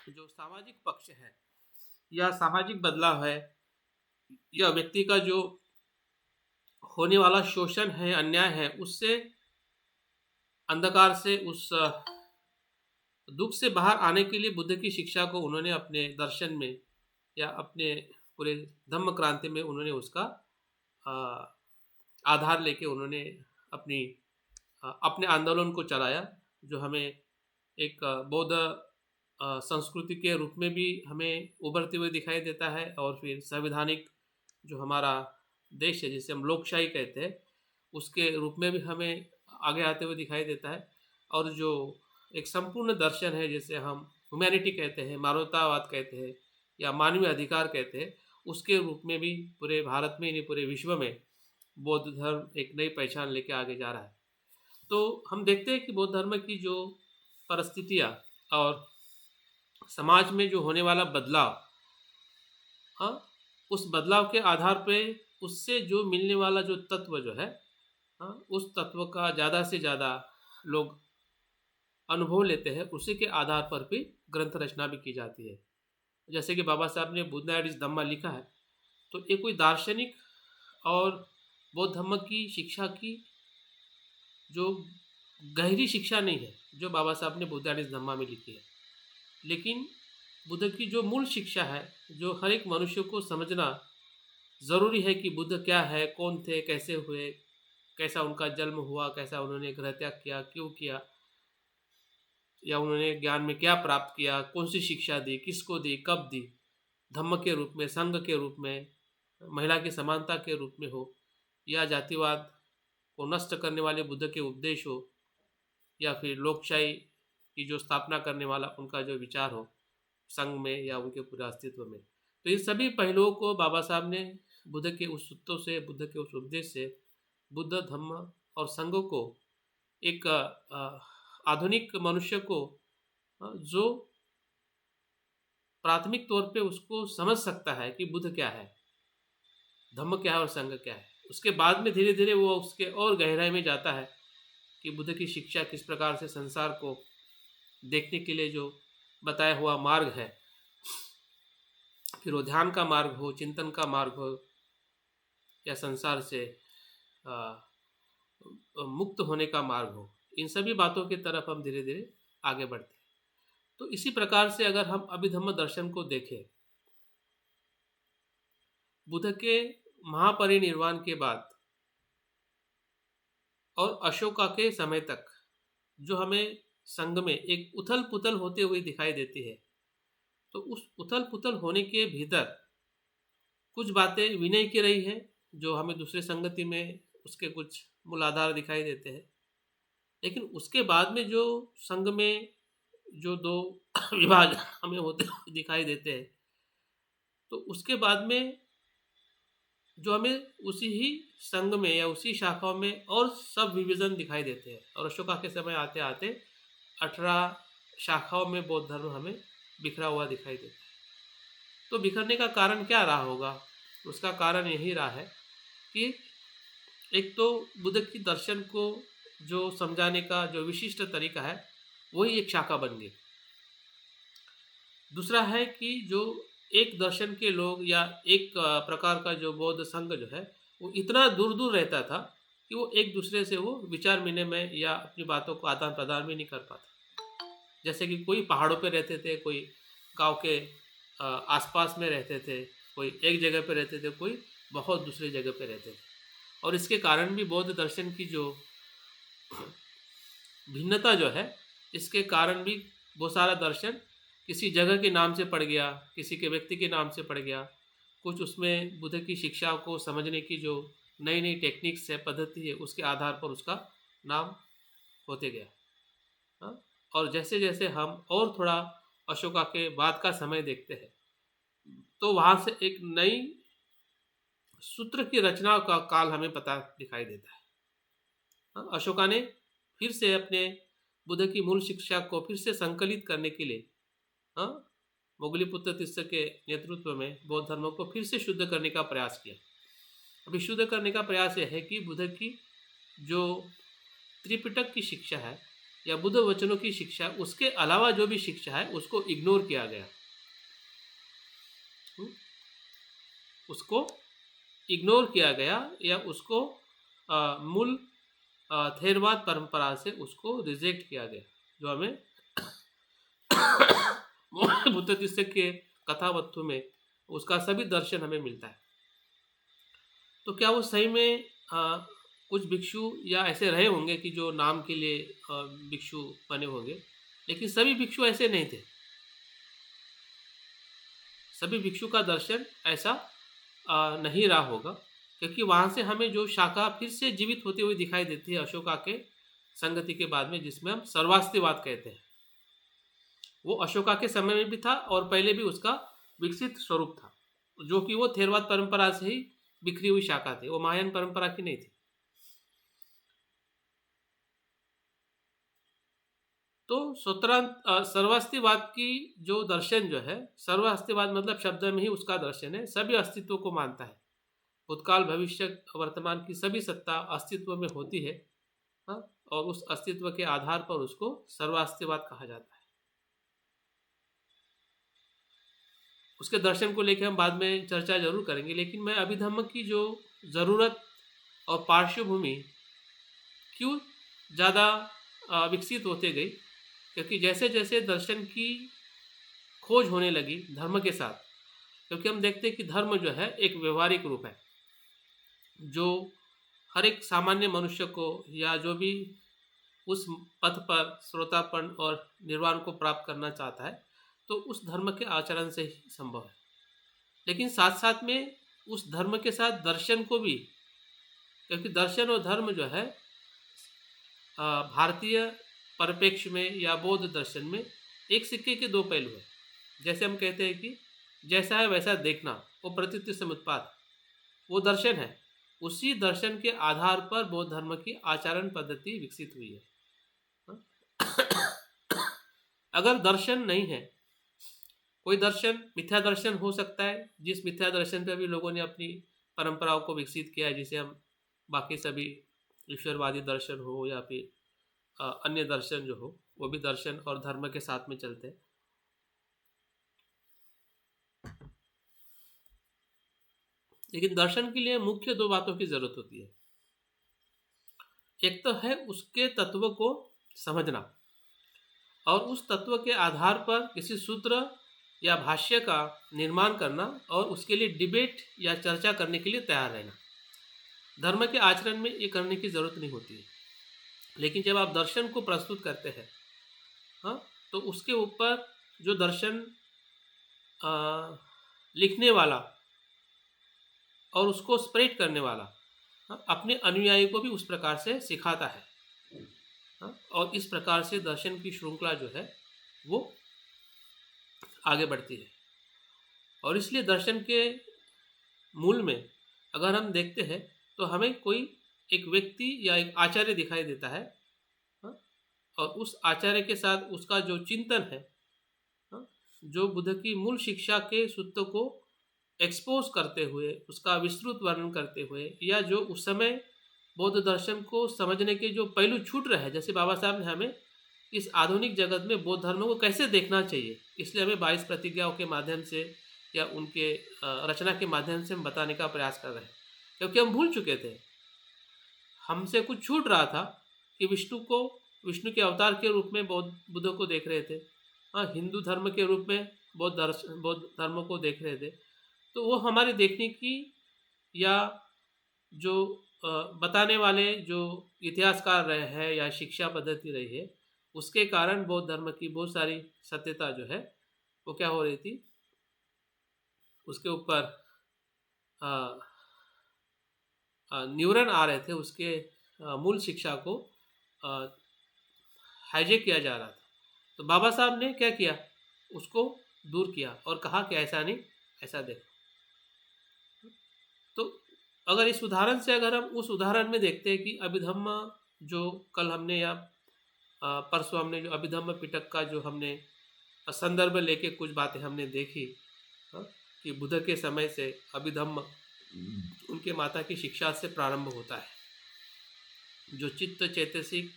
जो सामाजिक पक्ष है या सामाजिक बदलाव है या व्यक्ति का जो होने वाला शोषण है, अन्याय है, उससे अंधकार से उस दुख से बाहर आने के लिए बुद्ध की शिक्षा को उन्होंने अपने दर्शन में या अपने पूरे धम्म क्रांति में उन्होंने उसका अ, आधार लेके उन्होंने अपनी अपने आंदोलन को चलाया, जो हमें एक बौद्ध संस्कृति के रूप में भी हमें उभरते हुए दिखाई देता है, और फिर संवैधानिक जो हमारा देश है जिसे हम लोकशाही कहते हैं, उसके रूप में भी हमें आगे आते हुए दिखाई देता है। और जो एक संपूर्ण दर्शन है जिसे हम ह्यूमैनिटी कहते हैं, मानवतावाद कहते हैं या मानवीय अधिकार कहते हैं, उसके रूप में भी पूरे भारत में नहीं पूरे विश्व में बौद्ध धर्म एक नई पहचान लेके आगे जा रहा है। तो हम देखते हैं कि बौद्ध धर्म की जो परिस्थितियाँ और समाज में जो होने वाला बदलाव, हाँ, उस बदलाव के आधार पे उससे जो मिलने वाला जो तत्व जो है, हाँ, उस तत्व का ज़्यादा से ज़्यादा लोग अनुभव लेते हैं, उसी के आधार पर भी ग्रंथ रचना भी की जाती है। जैसे कि बाबा साहब ने बुद्ध एंड धम्मा लिखा है, तो ये कोई दार्शनिक और बौद्ध धर्म की शिक्षा की जो गहरी शिक्षा नहीं है जो बाबा साहब ने बुद्ध एंड धम्मा में लिखी है, लेकिन बुद्ध की जो मूल शिक्षा है, जो हर एक मनुष्य को समझना ज़रूरी है कि बुद्ध क्या है, कौन थे, कैसे हुए, कैसा उनका जन्म हुआ, कैसा उन्होंने गृह त्याग किया, क्यों किया, या उन्होंने ज्ञान में क्या प्राप्त किया, कौन सी शिक्षा दी, किसको दी, कब दी, धम्म के रूप में, संघ के रूप में, महिला की समानता के रूप में हो, या जातिवाद को नष्ट करने वाले बुद्ध के उपदेश हो, या फिर लोकशाही की जो स्थापना करने वाला उनका जो विचार हो संघ में या उनके पूरे अस्तित्व में। तो इन सभी पहलुओं को बाबा साहब ने बुद्ध के उस सूत्रों से, बुद्ध के उस उपदेश से, बुद्ध धम्म और संघ को एक आधुनिक मनुष्य को जो प्राथमिक तौर पे उसको समझ सकता है कि बुद्ध क्या है, धम्म क्या है और संघ क्या है। उसके बाद में धीरे धीरे वो उसके और गहराई में जाता है कि बुद्ध की शिक्षा किस प्रकार से संसार को देखने के लिए जो बताया हुआ मार्ग है, फिर वो ध्यान का मार्ग हो, चिंतन का मार्ग हो, या संसार से मुक्त होने का मार्ग हो, इन सभी बातों की तरफ हम धीरे धीरे आगे बढ़ते हैं। तो इसी प्रकार से अगर हम अभिधम्म दर्शन को देखें, बुद्ध के महापरिनिर्वाण के बाद और अशोका के समय तक जो हमें संघ में एक उथल पुथल होते हुए दिखाई देती है, तो उस उथल पुथल होने के भीतर कुछ बातें विनय की रही है जो हमें दूसरे संगति में उसके कुछ मूल आधार दिखाई देते हैं, लेकिन उसके बाद में जो संघ में जो दो विभाजन हमें होते हुए दिखाई देते हैं, तो उसके बाद में जो हमें उसी ही संघ में या उसी शाखाओं में और सब विभाजन दिखाई देते हैं, और अशोका के समय आते आते 18 शाखाओं में बौद्ध धर्म हमें बिखरा हुआ दिखाई देता है। तो बिखरने का कारण क्या रहा होगा? उसका कारण यही रहा है कि एक तो बुद्ध की दर्शन को जो समझाने का जो विशिष्ट तरीका है वही एक शाखा बन गई। दूसरा है कि जो एक दर्शन के लोग या एक प्रकार का जो बौद्ध संघ जो है वो इतना दूर दूर रहता था कि वो एक दूसरे से वो विचार विनिमय या अपनी बातों को आदान प्रदान भी नहीं कर पाता। जैसे कि कोई पहाड़ों पे रहते थे, कोई गांव के आसपास में रहते थे, कोई एक जगह पे रहते थे, कोई बहुत दूसरी जगह पे रहते थे, और इसके कारण भी बौद्ध दर्शन की जो भिन्नता जो है, इसके कारण भी बहुत सारा दर्शन किसी जगह के नाम से पड़ गया, किसी के व्यक्ति के नाम से पड़ गया, कुछ उसमें बुद्ध की शिक्षा को समझने की जो नई नई टेक्निक्स है, पद्धति है, उसके आधार पर उसका नाम होते गया। हाँ? और जैसे जैसे हम और थोड़ा अशोका के बाद का समय देखते हैं, तो वहाँ से एक नई सूत्र की रचना का काल हमें पता दिखाई देता है। हाँ? अशोका ने फिर से अपने बुद्ध की मूल शिक्षा को फिर से संकलित करने के लिए, हाँ, मोगलीपुत्र तिस्स के नेतृत्व में बौद्ध धर्म को फिर से शुद्ध करने का प्रयास किया। अभी शुद्ध करने का प्रयास यह है कि बुद्ध की जो त्रिपिटक की शिक्षा है या बुद्ध वचनों की शिक्षा, उसके अलावा जो भी शिक्षा है उसको इग्नोर किया गया, उसको इग्नोर किया गया या उसको मूल थेरवाद परंपरा से उसको रिजेक्ट किया गया, जो हमें बुद्ध तीर्थ के कथावस्तु में उसका सभी दर्शन हमें मिलता है। तो क्या वो सही में कुछ भिक्षु या ऐसे रहे होंगे कि जो नाम के लिए भिक्षु बने होंगे, लेकिन सभी भिक्षु ऐसे नहीं थे। सभी भिक्षु का दर्शन ऐसा नहीं रहा होगा, क्योंकि वहाँ से हमें जो शाखा फिर से जीवित होती हुई दिखाई देती है अशोका के संगति के बाद में, जिसमें हम सर्वास्तिवाद कहते हैं, वो अशोका के समय में भी था और पहले भी उसका विकसित स्वरूप था, जो कि वो थेरवाद परंपरा से ही बिखरी हुई शाखा थी, वो महायान परंपरा की नहीं थी। तो सर्वास्तिवाद की जो दर्शन जो है, सर्वास्तिवाद मतलब शब्द में ही उसका दर्शन है, सभी अस्तित्व को मानता है, भूतकाल भविष्य वर्तमान की सभी सत्ता अस्तित्व में होती है, और उस अस्तित्व के आधार पर उसको सर्वास्तिवाद कहा जाता है। उसके दर्शन को लेकर हम बाद में चर्चा जरूर करेंगे, लेकिन मैं अभिधम्म की जो ज़रूरत और पार्श्वभूमि क्यों ज़्यादा विकसित होते गई, क्योंकि जैसे जैसे दर्शन की खोज होने लगी धर्म के साथ, क्योंकि हम देखते हैं कि धर्म जो है एक व्यवहारिक रूप है, जो हर एक सामान्य मनुष्य को या जो भी उस पथ पर श्रोतापन और निर्वाण को प्राप्त करना चाहता है, तो उस धर्म के आचरण से ही संभव है। लेकिन साथ साथ में उस धर्म के साथ दर्शन को भी, क्योंकि दर्शन और धर्म जो है भारतीय परिप्रेक्ष्य में या बौद्ध दर्शन में एक सिक्के के दो पहलू है। जैसे हम कहते हैं कि जैसा है वैसा देखना, वो प्रतीति समुत्पाद, वो दर्शन है। उसी दर्शन के आधार पर बौद्ध धर्म की आचरण पद्धति विकसित हुई है। अगर दर्शन नहीं है, कोई दर्शन मिथ्या दर्शन हो सकता है, जिस मिथ्या दर्शन पर भी लोगों ने अपनी परंपराओं को विकसित किया है, जिसे हम बाकी सभी ईश्वरवादी दर्शन हो या फिर अन्य दर्शन जो हो, वो भी दर्शन और धर्म के साथ में चलते हैं। लेकिन दर्शन के लिए मुख्य दो बातों की जरूरत होती है। एक तो है उसके तत्व को समझना और उस तत्व के आधार पर किसी सूत्र या भाष्य का निर्माण करना और उसके लिए डिबेट या चर्चा करने के लिए तैयार रहना। धर्म के आचरण में ये करने की जरूरत नहीं होती है, लेकिन जब आप दर्शन को प्रस्तुत करते हैं, तो उसके ऊपर जो दर्शन लिखने वाला और उसको स्प्रेड करने वाला अपने अनुयायी को भी उस प्रकार से सिखाता है, और इस प्रकार से दर्शन की श्रृंखला जो है वो आगे बढ़ती है। और इसलिए दर्शन के मूल में अगर हम देखते हैं तो हमें कोई एक व्यक्ति या एक आचार्य दिखाई देता है, और उस आचार्य के साथ उसका जो चिंतन है, जो बुद्ध की मूल शिक्षा के सूत्र को एक्सपोज करते हुए, उसका विस्तृत वर्णन करते हुए, या जो उस समय बौद्ध दर्शन को समझने के जो पहलू छूट रहे हैं, जैसे बाबा साहब ने हमें इस आधुनिक जगत में बौद्ध धर्म को कैसे देखना चाहिए, इसलिए हमें 22 प्रतिज्ञाओं के माध्यम से या उनके रचना के माध्यम से हम बताने का प्रयास कर रहे हैं, क्योंकि हम भूल चुके थे, हमसे कुछ छूट रहा था कि विष्णु के अवतार के रूप में बुद्ध को देख रहे थे, हिंदू धर्म के रूप में बौद्ध धर्म को देख रहे थे। तो वो हमारे देखने की या जो बताने वाले जो इतिहासकार रहे हैं या शिक्षा पद्धति रही है, उसके कारण बौद्ध धर्म की बहुत सारी सत्यता जो है वो क्या हो रही थी, उसके ऊपर न्यूरन आ रहे थे, उसके मूल शिक्षा को हाईजेक किया जा रहा था। तो बाबा साहब ने क्या किया, उसको दूर किया और कहा कि ऐसा नहीं, ऐसा देखो। तो अगर इस उदाहरण से अगर हम उस उदाहरण में देखते हैं कि अभिधम्म जो कल हमने या परसों हमने जो अभिधम्म पिटक का जो हमने संदर्भ लेके कुछ बातें हमने देखी, कि बुद्ध के समय से अभिधम्म उनके माता की शिक्षा से प्रारंभ होता है, जो चित्त चैतसिक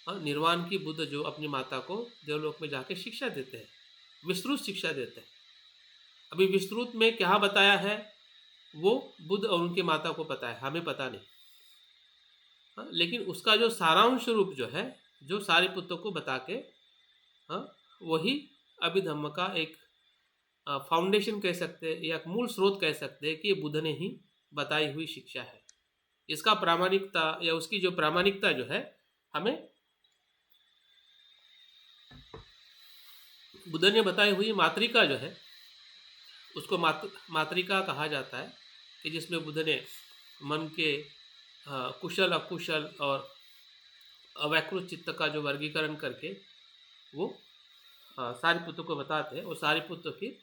निर्वाण की बुद्ध जो अपनी माता को देवलोक में जाके शिक्षा देते हैं, विस्तृत शिक्षा देते हैं। अभी विस्तृत में क्या बताया है वो बुद्ध और उनकी माता को पता है, हमें पता नहीं। लेकिन उसका जो सारांश रूप जो है, जो सारिपुत्र को बता के वही अभिधम्म का एक फाउंडेशन कह सकते हैं या मूल स्रोत कह सकते हैं कि ये बुद्ध ने ही बताई हुई शिक्षा है। इसका प्रामाणिकता या उसकी जो प्रामाणिकता जो है हमें बुद्ध ने बताई हुई मातृका जो है उसको मातृका कहा जाता है, कि जिसमें बुद्ध ने मन के कुशल अकुशल और अव्याकृत चित्त का जो वर्गीकरण करके वो सारिपुत्र को बताते हैं, और सारिपुत्र फिर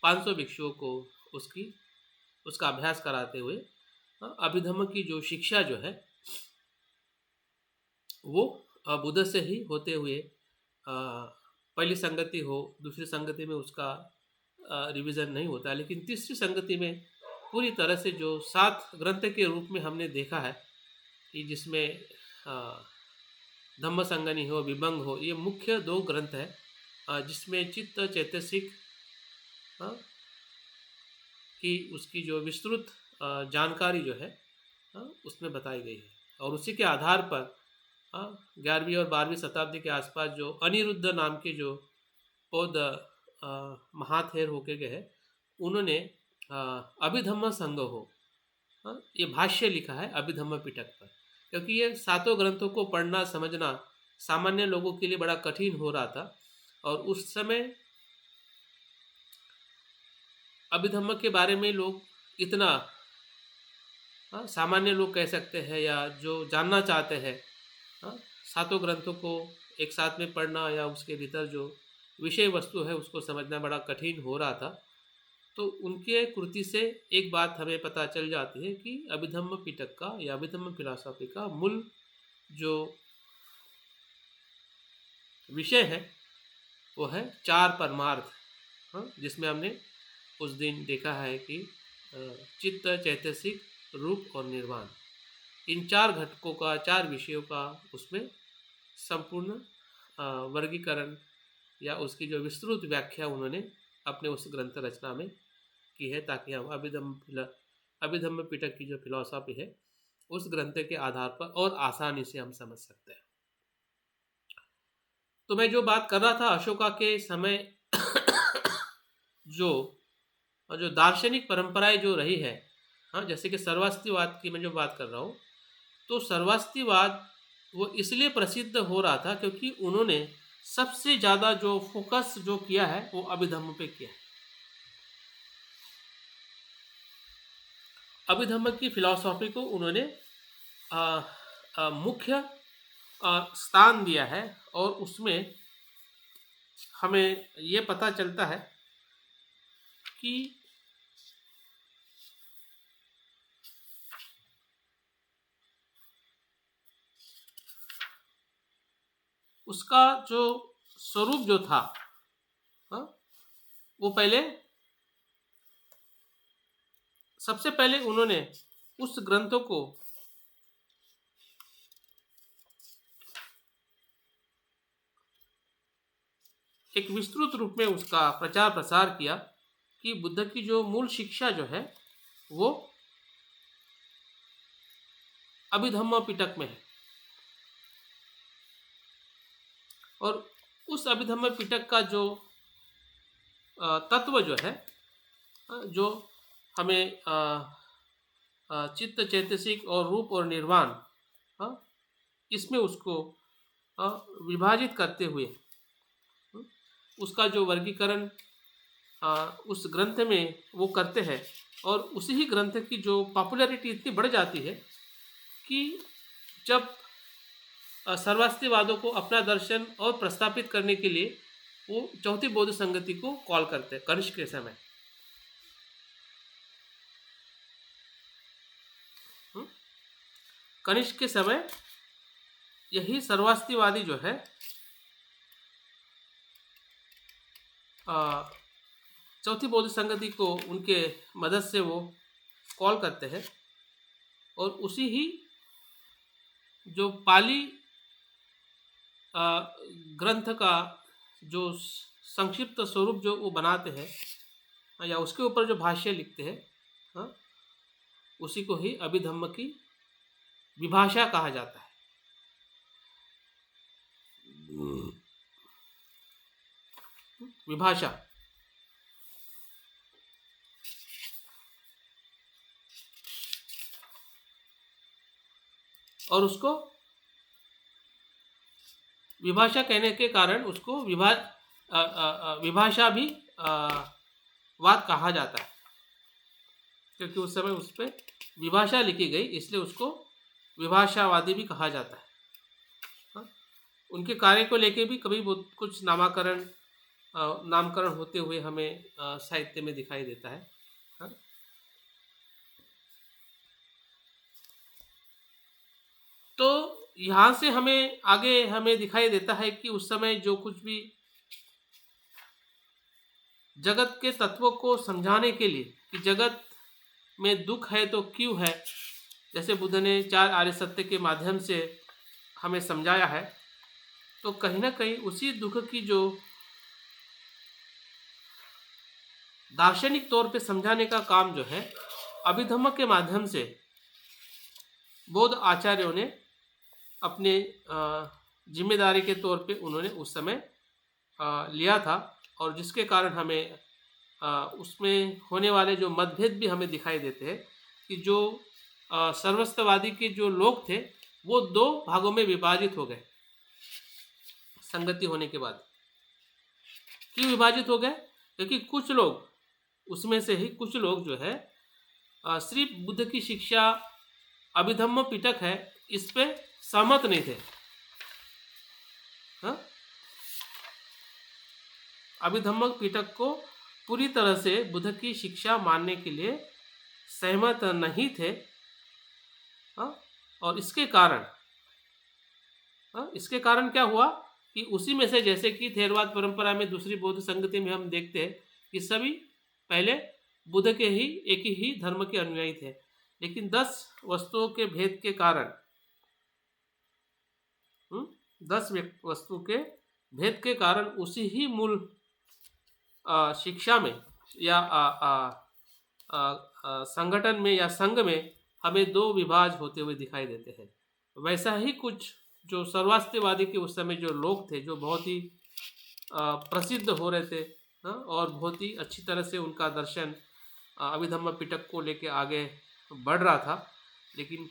500 भिक्षुओं को उसका अभ्यास कराते हुए अभिधम्म की जो शिक्षा जो है वो बुद्ध से ही होते हुए पहली संगति हो, दूसरी संगति में उसका रिवीजन नहीं होता, लेकिन तीसरी संगति में पूरी तरह से जो 7 ग्रंथ के रूप में हमने देखा है कि जिसमें धम्म संगनी हो, विभंग हो, ये मुख्य 2 ग्रंथ है जिसमें चित्त चैतसिक की उसकी जो विस्तृत जानकारी जो है उसमें बताई गई है। और उसी के आधार पर 11वीं और 12वीं शताब्दी के आसपास जो अनिरुद्ध नाम के जो बौद्ध महाथेर होके गए हैं, उन्होंने अभिधम्म संघ हो ये भाष्य लिखा है अभिधम्म पिटक पर, क्योंकि ये 7 ग्रंथों को पढ़ना समझना सामान्य लोगों के लिए बड़ा कठिन हो रहा था। और उस समय अभिधम्म के बारे में लोग इतना सामान्य लोग कह सकते हैं या जो जानना चाहते हैं 7 ग्रंथों को एक साथ में पढ़ना या उसके भीतर जो विषय वस्तु है उसको समझना बड़ा कठिन हो रहा था। तो उनके कृति से एक बात हमें पता चल जाती है कि अभिधम्म पिटक का या अभिधम्म फिलॉसफी का मूल जो विषय है वो है 4 परमार्थ, जिसमें हमने उस दिन देखा है कि चित्त चैतसिक रूप और निर्वाण, इन 4 घटकों का 4 विषयों का उसमें संपूर्ण वर्गीकरण या उसकी जो विस्तृत व्याख्या उन्होंने अपने उस ग्रंथ रचना में की है, ताकि हम अभिधम्म पिटक की जो फिलॉसफी है उस ग्रंथ के आधार पर और आसानी से हम समझ सकते हैं। तो मैं जो बात कर रहा था अशोका के समय जो दार्शनिक परंपराएं जो रही है, जैसे कि सर्वास्तिवाद की मैं जो बात कर रहा हूँ, तो सर्वास्तिवाद वो इसलिए प्रसिद्ध हो रहा था क्योंकि उन्होंने सबसे ज़्यादा जो फोकस जो किया है वो अभिधम्म पे किया है। अभिधम्म की फिलॉसफी को उन्होंने मुख्य स्थान दिया है, और उसमें हमें ये पता चलता है कि उसका जो स्वरूप जो था वो सबसे पहले उन्होंने उस ग्रंथों को एक विस्तृत रूप में उसका प्रचार प्रसार किया कि बुद्ध की जो मूल शिक्षा जो है वो अभिधम्म पिटक में है, और उस अभिधम्म पिटक का जो तत्व जो है जो हमें चित्त चैतसिक और रूप और निर्वाण इसमें उसको विभाजित करते हुए उसका जो वर्गीकरण उस ग्रंथ में वो करते हैं, और उसी ही ग्रंथ की जो पॉपुलैरिटी इतनी बढ़ जाती है कि जब सर्वास्तिवादों को अपना दर्शन और प्रस्थापित करने के लिए वो चौथी बौद्ध संगति को कॉल करते हैं कनिष्क के समय। कनिष्क के समय यही सर्वास्तिवादी जो है चौथी बौद्ध संगति को उनके मदद से वो कॉल करते हैं, और उसी ही जो पाली ग्रंथ का जो संक्षिप्त स्वरूप जो वो बनाते हैं या उसके ऊपर जो भाष्य लिखते हैं, हाँ, उसी को ही अभिधम्म की विभाषा कहा जाता है। विभाषा। और उसको विभाषा कहने के कारण उसको विभाषा भी वाद कहा जाता है, क्योंकि उस समय उस पर विभाषा लिखी गई, इसलिए उसको विभाषावादी भी कहा जाता है। हाँ? उनके कार्य को लेके भी कभी बहुत कुछ नामकरण होते हुए हमें साहित्य में दिखाई देता है। हाँ? तो यहाँ से हमें दिखाई देता है कि उस समय जो कुछ भी जगत के तत्वों को समझाने के लिए कि जगत में दुख है तो क्यों है, जैसे बुद्ध ने 4 आर्य सत्य के माध्यम से हमें समझाया है, तो कहीं ना कहीं उसी दुख की जो दार्शनिक तौर पे समझाने का काम जो है अभिधम्म के माध्यम से बौद्ध आचार्यों ने अपने जिम्मेदारी के तौर पे उन्होंने उस समय लिया था, और जिसके कारण हमें उसमें होने वाले जो मतभेद भी हमें दिखाई देते हैं कि जो सर्वस्ववादी के जो लोग थे वो 2 भागों में विभाजित हो गए संगति होने के बाद। क्यों विभाजित हो गए? क्योंकि कुछ लोग, उसमें से ही कुछ लोग जो है सिर्फ बुद्ध की शिक्षा अभिधम्म पिटक है इस पे सहमत नहीं थे। हाँ? अभिधम्म पिटक को पूरी तरह से बुद्ध की शिक्षा मानने के लिए सहमत नहीं थे। हाँ? और इसके कारण क्या हुआ कि उसी में से, जैसे कि थेरवाद परंपरा में दूसरी बौद्ध संगति में हम देखते हैं कि सभी पहले बुद्ध के ही एक ही धर्म के अनुयायी थे, लेकिन 10 वस्तुओं के भेद के कारण 10 वस्तु के भेद के कारण उसी ही मूल शिक्षा में या संगठन में या संघ में हमें 2 विभाज होते हुए दिखाई देते हैं। वैसा ही कुछ जो सर्वास्तिवादी के उस समय जो लोग थे, जो बहुत ही प्रसिद्ध हो रहे थे, और बहुत ही अच्छी तरह से उनका दर्शन अभिधम्म पिटक को लेके आगे बढ़ रहा था, लेकिन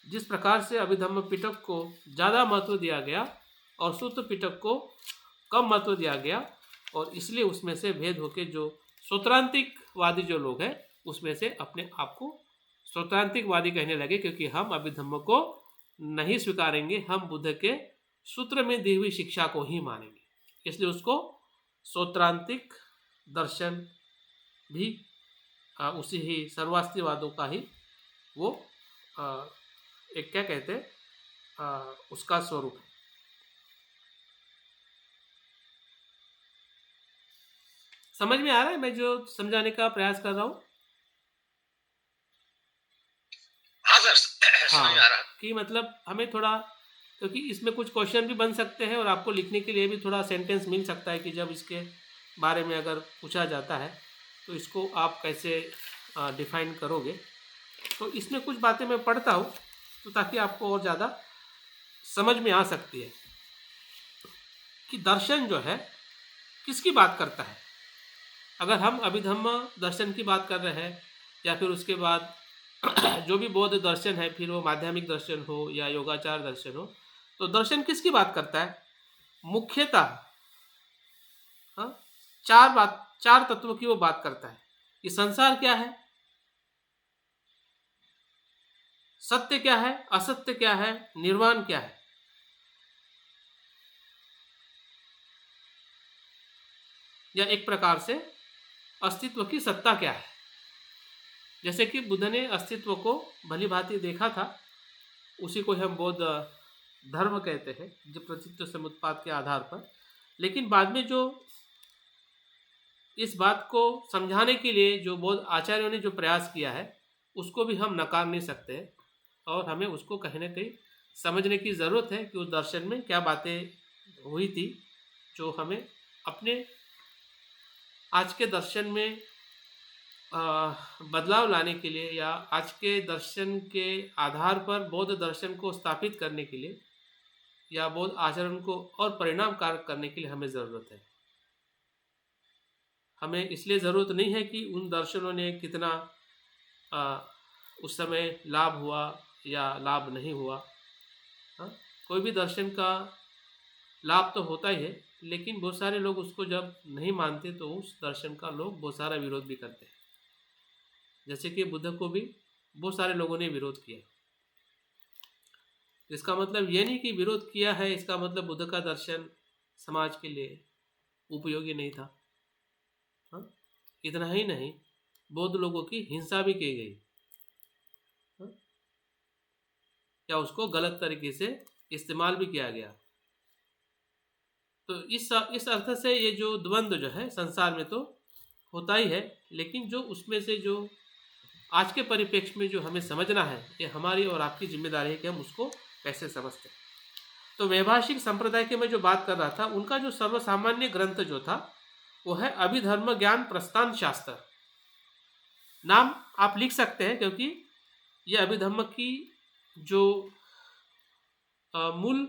जिस प्रकार से अभिधम्म पिटक को ज़्यादा महत्व दिया गया और सूत्र पिटक को कम महत्व दिया गया, और इसलिए उसमें से भेद होके जो स्वत्रांतिकवादी जो लोग हैं उसमें से अपने आप को स्वत्रांतिकवादी कहने लगे, क्योंकि हम अभिधम्म को नहीं स्वीकारेंगे, हम बुद्ध के सूत्र में दी हुई शिक्षा को ही मानेंगे, इसलिए उसको स्वत्रांतिक दर्शन भी उसी ही सर्वास्तिवादों का ही वो एक क्या कहते हैं उसका स्वरूप है। समझ में आ रहा है मैं जो समझाने का प्रयास कर रहा हूँ? हाँ सर, समझ में आ रहा है कि मतलब हमें थोड़ा, क्योंकि इसमें कुछ क्वेश्चन भी बन सकते हैं और आपको लिखने के लिए भी थोड़ा सेंटेंस मिल सकता है कि जब इसके बारे में अगर पूछा जाता है तो इसको आप कैसे डिफाइन करोगे। तो इसमें कुछ बातें मैं पढ़ता हूँ तो ताकि आपको और ज़्यादा समझ में आ सकती है कि दर्शन जो है किसकी बात करता है। अगर हम अभिधम्म दर्शन की बात कर रहे हैं या फिर उसके बाद जो भी बौद्ध दर्शन है, फिर वो माध्यमिक दर्शन हो या योगाचार दर्शन हो, तो दर्शन किसकी बात करता है? मुख्यतः 4 तत्वों की वो बात करता है कि संसार क्या है, सत्य क्या है, असत्य क्या है, निर्वाण क्या है। या एक प्रकार से अस्तित्व की सत्ता क्या है। जैसे कि बुद्ध ने अस्तित्व को भली भांति देखा था, उसी को हम बौद्ध धर्म कहते हैं, जो प्रचित्त समुत्पाद के आधार पर। लेकिन बाद में जो इस बात को समझाने के लिए जो बौद्ध आचार्यों ने जो प्रयास किया है उसको भी हम नकार नहीं सकते और हमें उसको कहीं ना कहीं समझने की ज़रूरत है कि उस दर्शन में क्या बातें हुई थी जो हमें अपने आज के दर्शन में बदलाव लाने के लिए या आज के दर्शन के आधार पर बौद्ध दर्शन को स्थापित करने के लिए या बौद्ध आचरण को और परिणामकारक करने के लिए हमें ज़रूरत है। हमें इसलिए ज़रूरत नहीं है कि उन दर्शनों ने कितना उस समय लाभ हुआ या लाभ नहीं हुआ। हाँ, कोई भी दर्शन का लाभ तो होता ही है, लेकिन बहुत सारे लोग उसको जब नहीं मानते तो उस दर्शन का लोग बहुत सारा विरोध भी करते हैं। जैसे कि बुद्ध को भी बहुत सारे लोगों ने विरोध किया। इसका मतलब ये नहीं कि विरोध किया है इसका मतलब बुद्ध का दर्शन समाज के लिए उपयोगी नहीं था। हाँ, इतना ही नहीं, बौद्ध लोगों की हिंसा भी की गई। हाँ, या उसको गलत तरीके से इस्तेमाल भी किया गया। तो इस अर्थ से ये जो द्वंद्व जो है संसार में तो होता ही है, लेकिन जो उसमें से जो आज के परिप्रेक्ष्य में जो हमें समझना है, ये हमारी और आपकी जिम्मेदारी है कि हम उसको कैसे समझते हैं। तो वैभाषिक संप्रदाय की मैं जो बात कर रहा था, उनका जो सर्वसामान्य ग्रंथ जो था वो है अभिधर्म ज्ञान प्रस्थान शास्त्र। नाम आप लिख सकते हैं क्योंकि ये अभिधर्म की जो मूल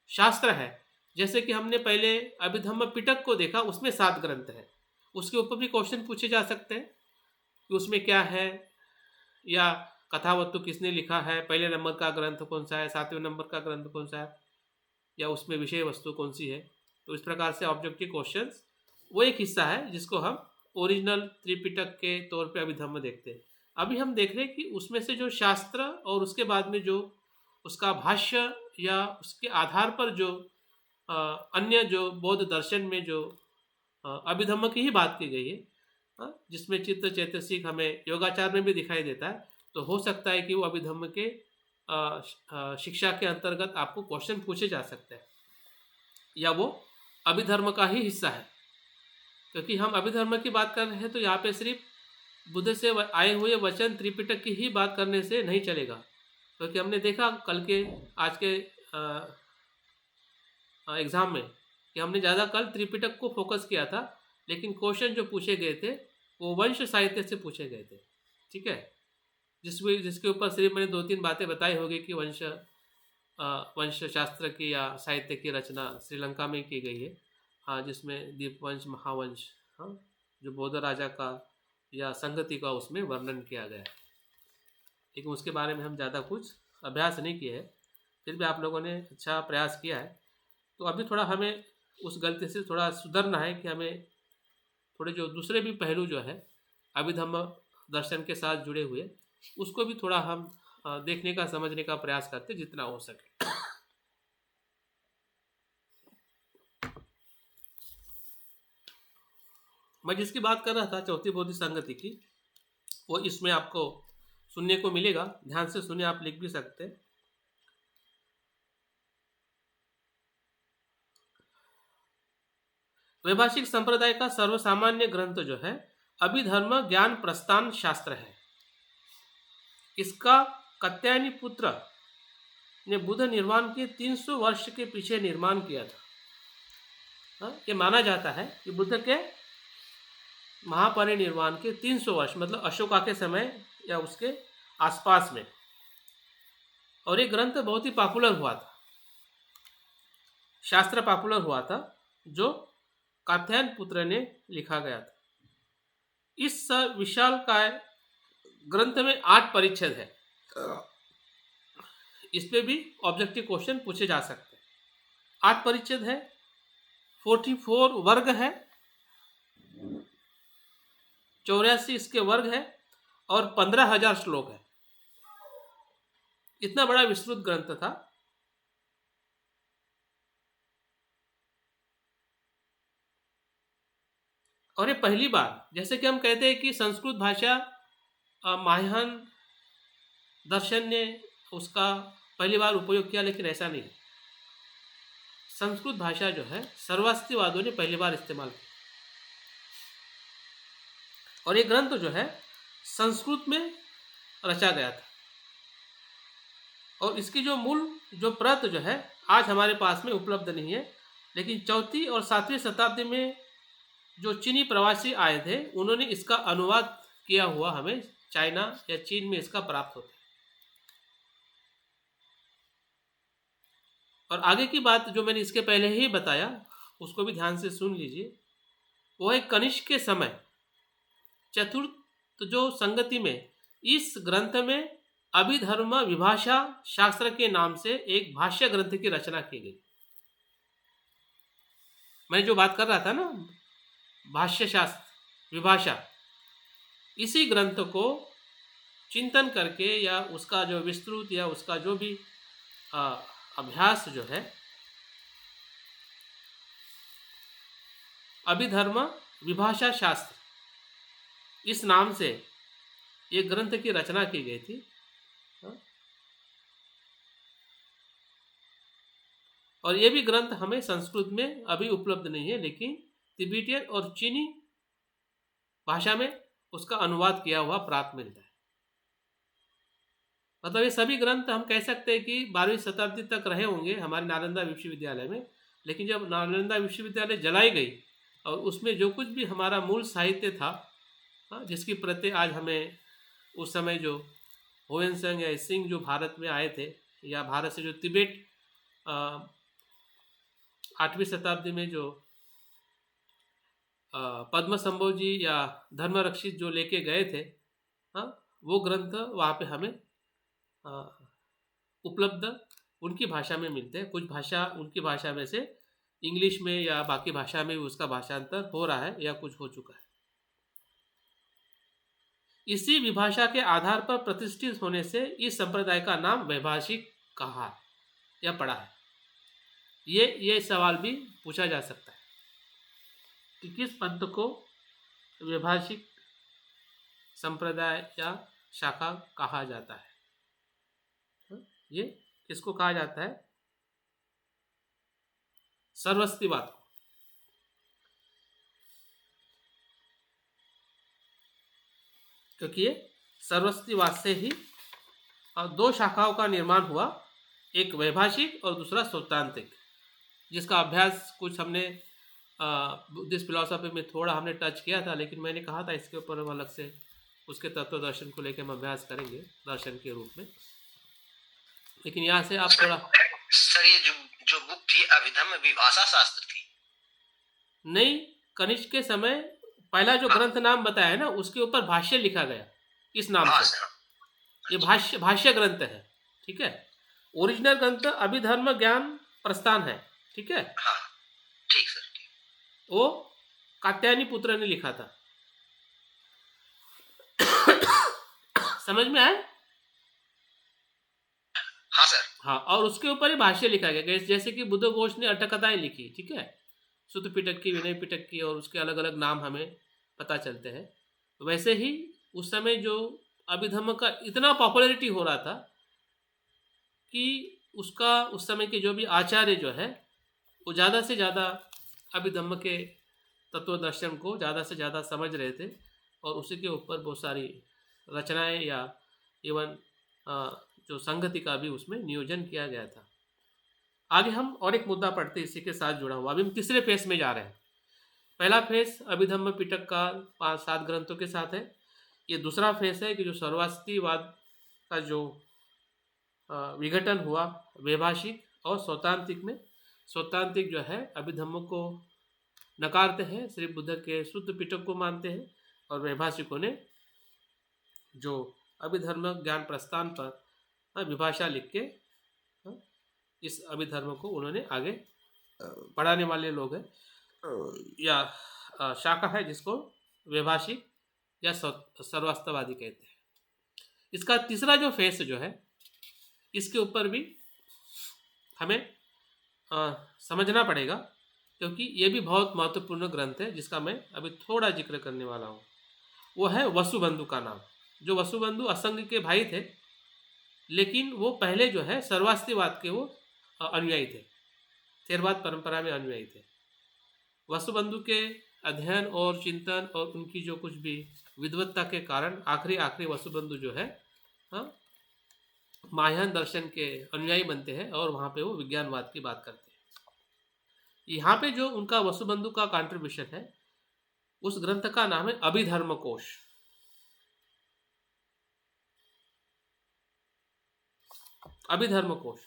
शास्त्र है। जैसे कि हमने पहले अभिधम्म पिटक को देखा, उसमें 7 ग्रंथ है। उसके ऊपर भी क्वेश्चन पूछे जा सकते हैं कि उसमें क्या है, या कथावस्तु किसने लिखा है, पहले नंबर का ग्रंथ कौन सा है, 7वें नंबर का ग्रंथ कौन सा है, या उसमें विषय वस्तु कौन सी है। तो इस प्रकार से ऑब्जेक्टिव क्वेश्चंस वो एक हिस्सा है जिसको हम ओरिजिनल त्रिपिटक के तौर पे अभिधम्म देखते हैं। अभी हम देख रहे हैं कि उसमें से जो शास्त्र और उसके बाद में जो उसका भाष्य या उसके आधार पर जो अन्य जो बौद्ध दर्शन में जो अभिधम्म की ही बात की गई है, जिसमें चित्त चैतसिक हमें योगाचार में भी दिखाई देता है। तो हो सकता है कि वो अभिधम्म के शिक्षा के अंतर्गत आपको क्वेश्चन पूछे जा सकते हैं, या वो अभिधर्म का ही हिस्सा है। क्योंकि हम अभिधर्म की बात कर रहे हैं तो यहाँ पे सिर्फ बुद्ध से आए हुए वचन त्रिपिटक की ही बात करने से नहीं चलेगा। क्योंकि हमने देखा कल के आज के एग्ज़ाम में कि हमने ज़्यादा कल त्रिपिटक को फोकस किया था, लेकिन क्वेश्चन जो पूछे गए थे वो वंश साहित्य से पूछे गए थे। ठीक है, जिसके ऊपर सिर्फ मैंने 2-3 बातें बताई होगी कि वंश शास्त्र की या साहित्य की रचना श्रीलंका में की गई है। हाँ, जिसमें दीपवंश, महावंश, हाँ, जो बौद्ध राजा का या संगति का उसमें वर्णन किया गया है। लेकिन उसके बारे में हम ज़्यादा कुछ अभ्यास नहीं किए हैं, फिर भी आप लोगों ने अच्छा प्रयास किया है। तो अभी थोड़ा हमें उस गलती से थोड़ा सुधरना है कि हमें थोड़े जो दूसरे भी पहलू जो है अभिधम्म दर्शन के साथ जुड़े हुए, उसको भी थोड़ा हम देखने का समझने का प्रयास करते जितना हो सके। मैं जिसकी बात कर रहा था चौथी बौद्ध संगति की, वो इसमें आपको सुनने को मिलेगा। ध्यान से सुने, आप लिख भी सकते हैं। वैभाषिक संप्रदाय का सर्वसामान्य ग्रंथ जो है अभिधर्म ज्ञान प्रस्थान शास्त्र है। इसका कात्यायनी पुत्र ने बुद्ध निर्वाण के 300 वर्ष के पीछे निर्माण किया था। ये माना जाता है कि बुद्ध के महापरिनिर्वाण के 300 वर्ष मतलब अशोका के समय या उसके आसपास में, और ये ग्रंथ बहुत ही पॉपुलर हुआ था, शास्त्र पॉपुलर हुआ था जो कात्यायन पुत्र ने लिखा गया था। इस विशालकाय ग्रंथ में 8 परिच्छेद है। इस पे भी ऑब्जेक्टिव क्वेश्चन पूछे जा सकते हैं। 8 परिच्छेद है, 44 वर्ग है, 84 इसके वर्ग है और 15,000 श्लोक है। इतना बड़ा विस्तृत ग्रंथ था। और ये पहली बार, जैसे कि हम कहते हैं कि संस्कृत भाषा महायान दर्शन ने उसका पहली बार उपयोग किया, लेकिन ऐसा नहीं। संस्कृत भाषा जो है सर्वास्तिवादियों ने पहली बार इस्तेमाल की, और ये ग्रंथ जो है संस्कृत में रचा गया था। और इसकी जो मूल जो प्रत जो है आज हमारे पास में उपलब्ध नहीं है, लेकिन 4वीं और 7वीं शताब्दी में जो चीनी प्रवासी आए थे उन्होंने इसका अनुवाद किया हुआ हमें चाइना या चीन में इसका प्राप्त होता है। और आगे की बात जो मैंने इसके पहले ही बताया उसको भी ध्यान से सुन लीजिए। वो है कनिष्क के समय चतुर्थ जो संगति में इस ग्रंथ में अभिधर्म विभाषा शास्त्र के नाम से एक भाष्य ग्रंथ की रचना की गई। मैं जो बात कर रहा था ना भाष्य शास्त्र विभाषा, इसी ग्रंथ को चिंतन करके या उसका जो विस्तृत या उसका जो भी अभ्यास जो है अभिधर्म विभाषा शास्त्र इस नाम से एक ग्रंथ की रचना की गई थी। और ये भी ग्रंथ हमें संस्कृत में अभी उपलब्ध नहीं है, लेकिन तिब्बतियन और चीनी भाषा में उसका अनुवाद किया हुआ प्राप्त मिलता है। मतलब ये सभी ग्रंथ हम कह सकते हैं कि 12वीं शताब्दी तक रहे होंगे हमारे नालंदा विश्वविद्यालय में, लेकिन जब नालंदा विश्वविद्यालय जलाई गई और उसमें जो कुछ भी हमारा मूल साहित्य था जिसकी प्रति आज हमें उस समय जो होयनसंग या सिंह जो भारत में आए थे या भारत से जो तिब्बत 8वीं शताब्दी में जो पद्मसंभव जी या धर्मरक्षित जो लेके गए थे वो ग्रंथ वहाँ पे हमें उपलब्ध उनकी भाषा में मिलते हैं। कुछ भाषा उनकी भाषा में से इंग्लिश में या बाकी भाषा में उसका भाषांतर हो रहा है या कुछ हो चुका है। इसी विभाषा के आधार पर प्रतिष्ठित होने से इस संप्रदाय का नाम वैभाषिक कहा या पड़ा है। ये सवाल भी पूछा जा सकता है कि किस पंथ को वैभाषिक संप्रदाय या शाखा कहा जाता है। ये किसको कहा जाता है? सर्वस्तिवाद को। क्योंकि ये सर्वस्तिवाद से ही दो शाखाओं का निर्माण हुआ, एक वैभाषिक और दूसरा सौतांत्रिक, जिसका अभ्यास कुछ हमने बुद्धिस्ट फिलॉसफी में थोड़ा हमने टच किया था, लेकिन मैंने कहा था इसके ऊपर हम अलग से उसके तत्व दर्शन को लेकर हम अभ्यास करेंगे दर्शन के रूप में। लेकिन यहाँ से आप थोड़ा सर ये जो बुक थी अभिधर्म विभाषा शास्त्र थी? नहीं, कनिष्क के समय पहला जो ग्रंथ नाम बताया है ना उसके ऊपर भाष्य लिखा गया इस नाम से। ये भाष्य ग्रंथ है, ठीक है। ओरिजिनल ग्रंथ अभिधर्म ज्ञान प्रस्थान है, ठीक है। हाँ, ठीक सर, ठीक। वो कात्यायनी पुत्र ने लिखा था। समझ में आया? हाँ सर। हाँ, और उसके ऊपर ही भाष्य लिखा गया, जैसे कि बुद्ध घोष ने अट्ठकथाएं लिखी, ठीक है। सुत्त पिटक की, विनय पिटक की, और उसके अलग अलग नाम हमें पता चलते हैं। वैसे ही उस समय जो अभिधर्म का इतना पॉपुलैरिटी हो रहा था कि उसका उस समय के जो भी आचार्य जो है वो ज़्यादा से ज़्यादा अभिधर्म के तत्व दर्शन को ज़्यादा से ज़्यादा समझ रहे थे और उसी के ऊपर बहुत सारी रचनाएं या इवन जो संगति का भी उसमें नियोजन किया गया था। आगे हम और एक मुद्दा पढ़ते इसी के साथ जुड़ा हुआ। अभी हम तीसरे फेस में जा रहे हैं। पहला फेस अभिधम्म पिटक का 5-7 ग्रंथों के साथ है। ये दूसरा फेस है कि जो सर्वस्तिवाद का जो विघटन हुआ वैभाषिक और सौतांत्रिक में। सौतांत्रिक जो है अभिधम्म को नकारते हैं, श्री बुद्ध के शुद्ध पिटक को मानते हैं, और वैभाषिकों ने जो अभिधर्म ज्ञान प्रस्थान पर विभाषा लिख के इस अभिधर्म को उन्होंने आगे पढ़ाने वाले लोग हैं या शाखा है जिसको वैभाषिक या सर्वस्तिवादी कहते हैं। इसका तीसरा जो फेस जो है इसके ऊपर भी हमें समझना पड़ेगा, क्योंकि ये भी बहुत महत्वपूर्ण ग्रंथ है जिसका मैं अभी थोड़ा जिक्र करने वाला हूँ। वो है वसुबंधु का नाम। जो वसुबंधु असंग के भाई थे, लेकिन वो पहले जो है सर्वस्तिवाद के वो अनुयायी थे, थेरवाद परंपरा में अनुयायी थे। वसुबंधु के अध्ययन और चिंतन और उनकी जो कुछ भी विद्वत्ता के कारण आखिरी वसुबंधु जो है महायान दर्शन के अनुयायी बनते हैं और वहाँ पे वो विज्ञानवाद की बात करते हैं। यहाँ पे जो उनका वसुबंधु का कंट्रीब्यूशन है, उस ग्रंथ का नाम है अभिधर्म कोश। अभिधर्म कोश।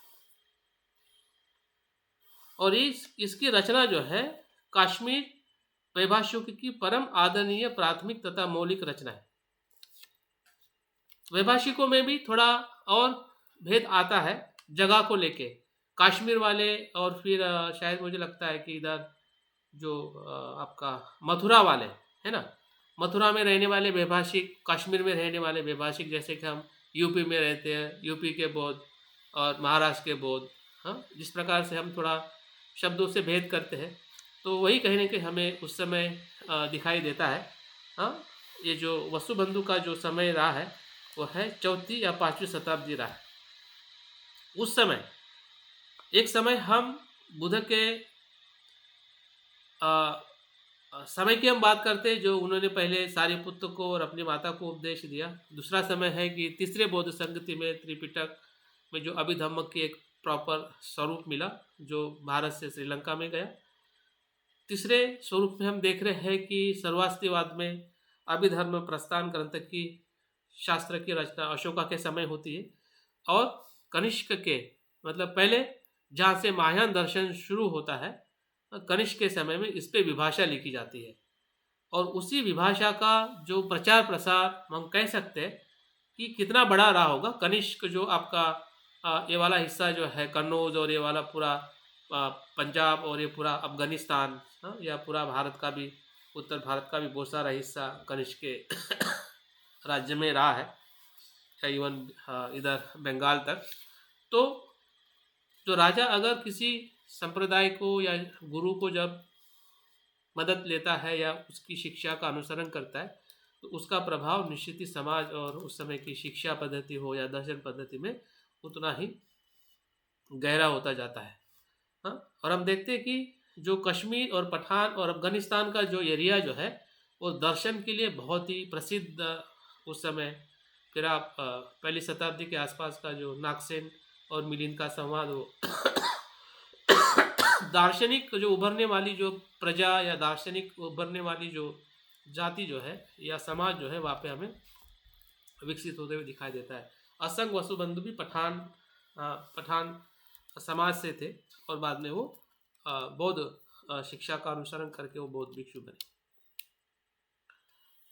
और इसकी रचना जो है कश्मीर वैभाषिक की परम आदरणीय प्राथमिक तथा मौलिक रचना है। वैभाषिकों में भी थोड़ा और भेद आता है जगह को लेके। कश्मीर वाले और फिर शायद मुझे लगता है कि इधर जो आपका मथुरा वाले है ना, मथुरा में रहने वाले वैभाषिक, कश्मीर में रहने वाले वैभाषिक, जैसे कि हम यूपी में रहते हैं, यूपी के बौद्ध और महाराष्ट्र के बौद्ध, हाँ, जिस प्रकार से हम थोड़ा शब्दों से भेद करते हैं, तो वही कहीं ना कहीं हमें उस समय दिखाई देता है। हाँ, ये जो वसुबंधु का जो समय रहा है वो है 4वीं या 5वीं शताब्दी रहा है। उस समय एक समय हम बुद्ध के समय की हम बात करते हैं जो उन्होंने पहले सारिपुत्र को और अपनी माता को उपदेश दिया। दूसरा समय है कि तीसरे बौद्ध संगति में त्रिपिटक में जो अभिधम्म की एक प्रॉपर स्वरूप मिला जो भारत से श्रीलंका में गया। तीसरे स्वरूप में हम देख रहे हैं कि सर्वास्तिवाद में अभिधर्म प्रस्थान ग्रंथ की शास्त्र की रचना अशोका के समय होती है और कनिष्क के मतलब पहले जहाँ से महायान दर्शन शुरू होता है, कनिष्क के समय में इस पे विभाषा लिखी जाती है। और उसी विभाषा का जो प्रचार प्रसार हम कह सकते हैं कि कितना बड़ा रहा होगा। कनिष्क जो आपका ये वाला हिस्सा जो है कन्नौज और ये वाला पूरा पंजाब और ये पूरा अफगानिस्तान, या पूरा भारत का भी, उत्तर भारत का भी बहुत सारा हिस्सा कनिष्क के राज्य में रहा है, इवन इधर बंगाल तक। तो जो राजा अगर किसी संप्रदाय को या गुरु को जब मदद लेता है या उसकी शिक्षा का अनुसरण करता है तो उसका प्रभाव निश्चित ही समाज और उस समय की शिक्षा पद्धति हो या दर्शन पद्धति में उतना ही गहरा होता जाता है। हाँ, और हम देखते हैं कि जो कश्मीर और पठान और अफगानिस्तान का जो एरिया जो है वो दर्शन के लिए बहुत ही प्रसिद्ध उस समय। फिर आप पहली शताब्दी के आसपास का जो नागसेन और मिलिंद का संवाद हो दार्शनिक जो उभरने वाली जो प्रजा या दार्शनिक उभरने वाली जो जाति जो है या समाज जो है वहाँ पे हमें विकसित होते हुए दिखाई देता है। असंग वसुबंधु भी पठान समाज से थे और बाद में वो बौद्ध शिक्षा का अनुसरण करके वो बौद्ध भिक्षु बने।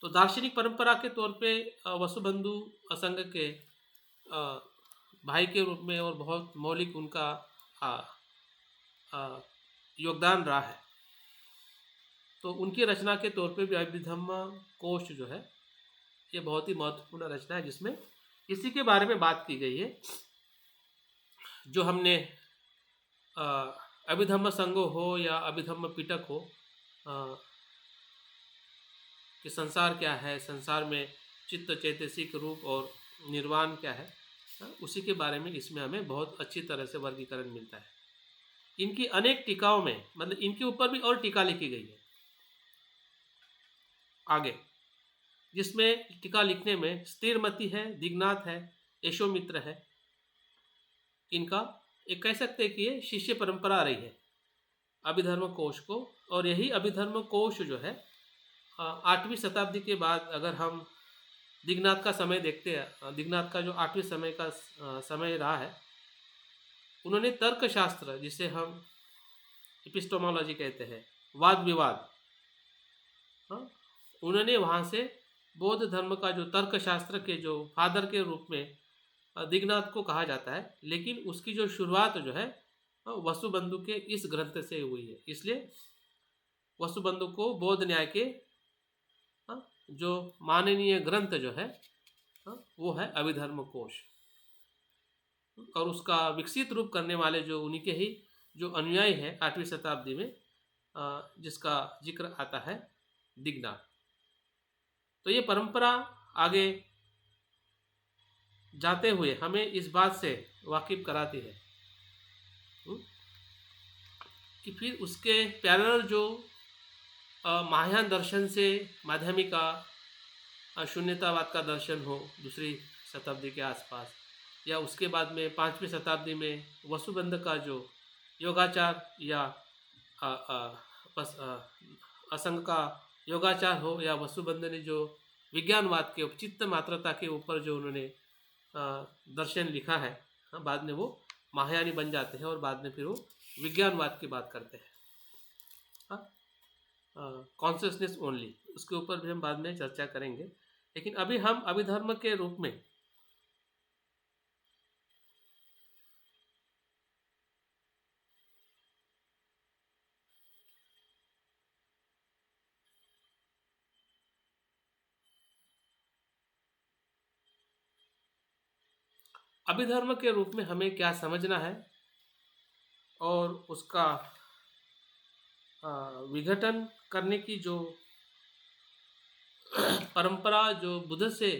तो दार्शनिक परंपरा के तौर पे वसुबंधु असंग के भाई के रूप में और बहुत मौलिक उनका योगदान रहा है। तो उनकी रचना के तौर पे भी अभिधम्म कोश जो है ये बहुत ही महत्वपूर्ण रचना है जिसमें इसी के बारे में बात की गई है। जो हमने अभिधम्म संगो हो या अभिधम्म पिटक हो कि संसार क्या है, संसार में चित्त चैतसिक रूप और निर्वाण क्या है, उसी के बारे में इसमें हमें बहुत अच्छी तरह से वर्गीकरण मिलता है। इनकी अनेक टीकाओं में मतलब इनके ऊपर भी और टीका लिखी गई है आगे, जिसमें टीका लिखने में स्थिरमति है, दिग्नाथ है, यशोमित्र है। इनका एक कह सकते हैं कि ये शिष्य परंपरा रही है अभिधर्म कोश को। और यही अभिधर्म कोश जो है 8वीं शताब्दी के बाद अगर हम दिग्नाथ का समय देखते हैं, दिग्नाथ का जो 8वीं समय का समय रहा है, उन्होंने तर्कशास्त्र जिसे हम एपिस्टोमोलॉजी कहते हैं, वाद विवाद, उन्होंने वहाँ से बौद्ध धर्म का जो तर्कशास्त्र के जो फादर के रूप में दिग्नाथ को कहा जाता है। लेकिन उसकी जो शुरुआत जो है वसुबंधु के इस ग्रंथ से हुई है। इसलिए वसुबंधु को बौद्ध न्याय के जो माननीय ग्रंथ जो है वो है अभिधर्म कोश। और उसका विकसित रूप करने वाले जो उन्हीं के ही जो अनुयायी हैं 8वीं शताब्दी में जिसका जिक्र आता है दिग्नाथ। तो ये परंपरा आगे जाते हुए हमें इस बात से वाकिफ कराती है कि फिर उसके पैरेलल जो महायान दर्शन से माध्यमिका शून्यतावाद का दर्शन हो 2री शताब्दी के आसपास, या उसके बाद में 5वीं शताब्दी में वसुबंध का जो योगाचार या असंग का योगाचार हो, या वसुबंध ने जो विज्ञानवाद के चित्त मात्रता के ऊपर जो उन्होंने दर्शन लिखा है, बाद में वो महायानी बन जाते हैं और बाद में फिर वो विज्ञानवाद की बात करते हैं, कॉन्शियसनेस ओनली। उसके ऊपर भी हम बाद में चर्चा करेंगे, लेकिन अभी हम अभिधर्म के रूप में अभिधर्म के रूप में हमें क्या समझना है और उसका विघटन करने की जो परंपरा जो बुद्ध से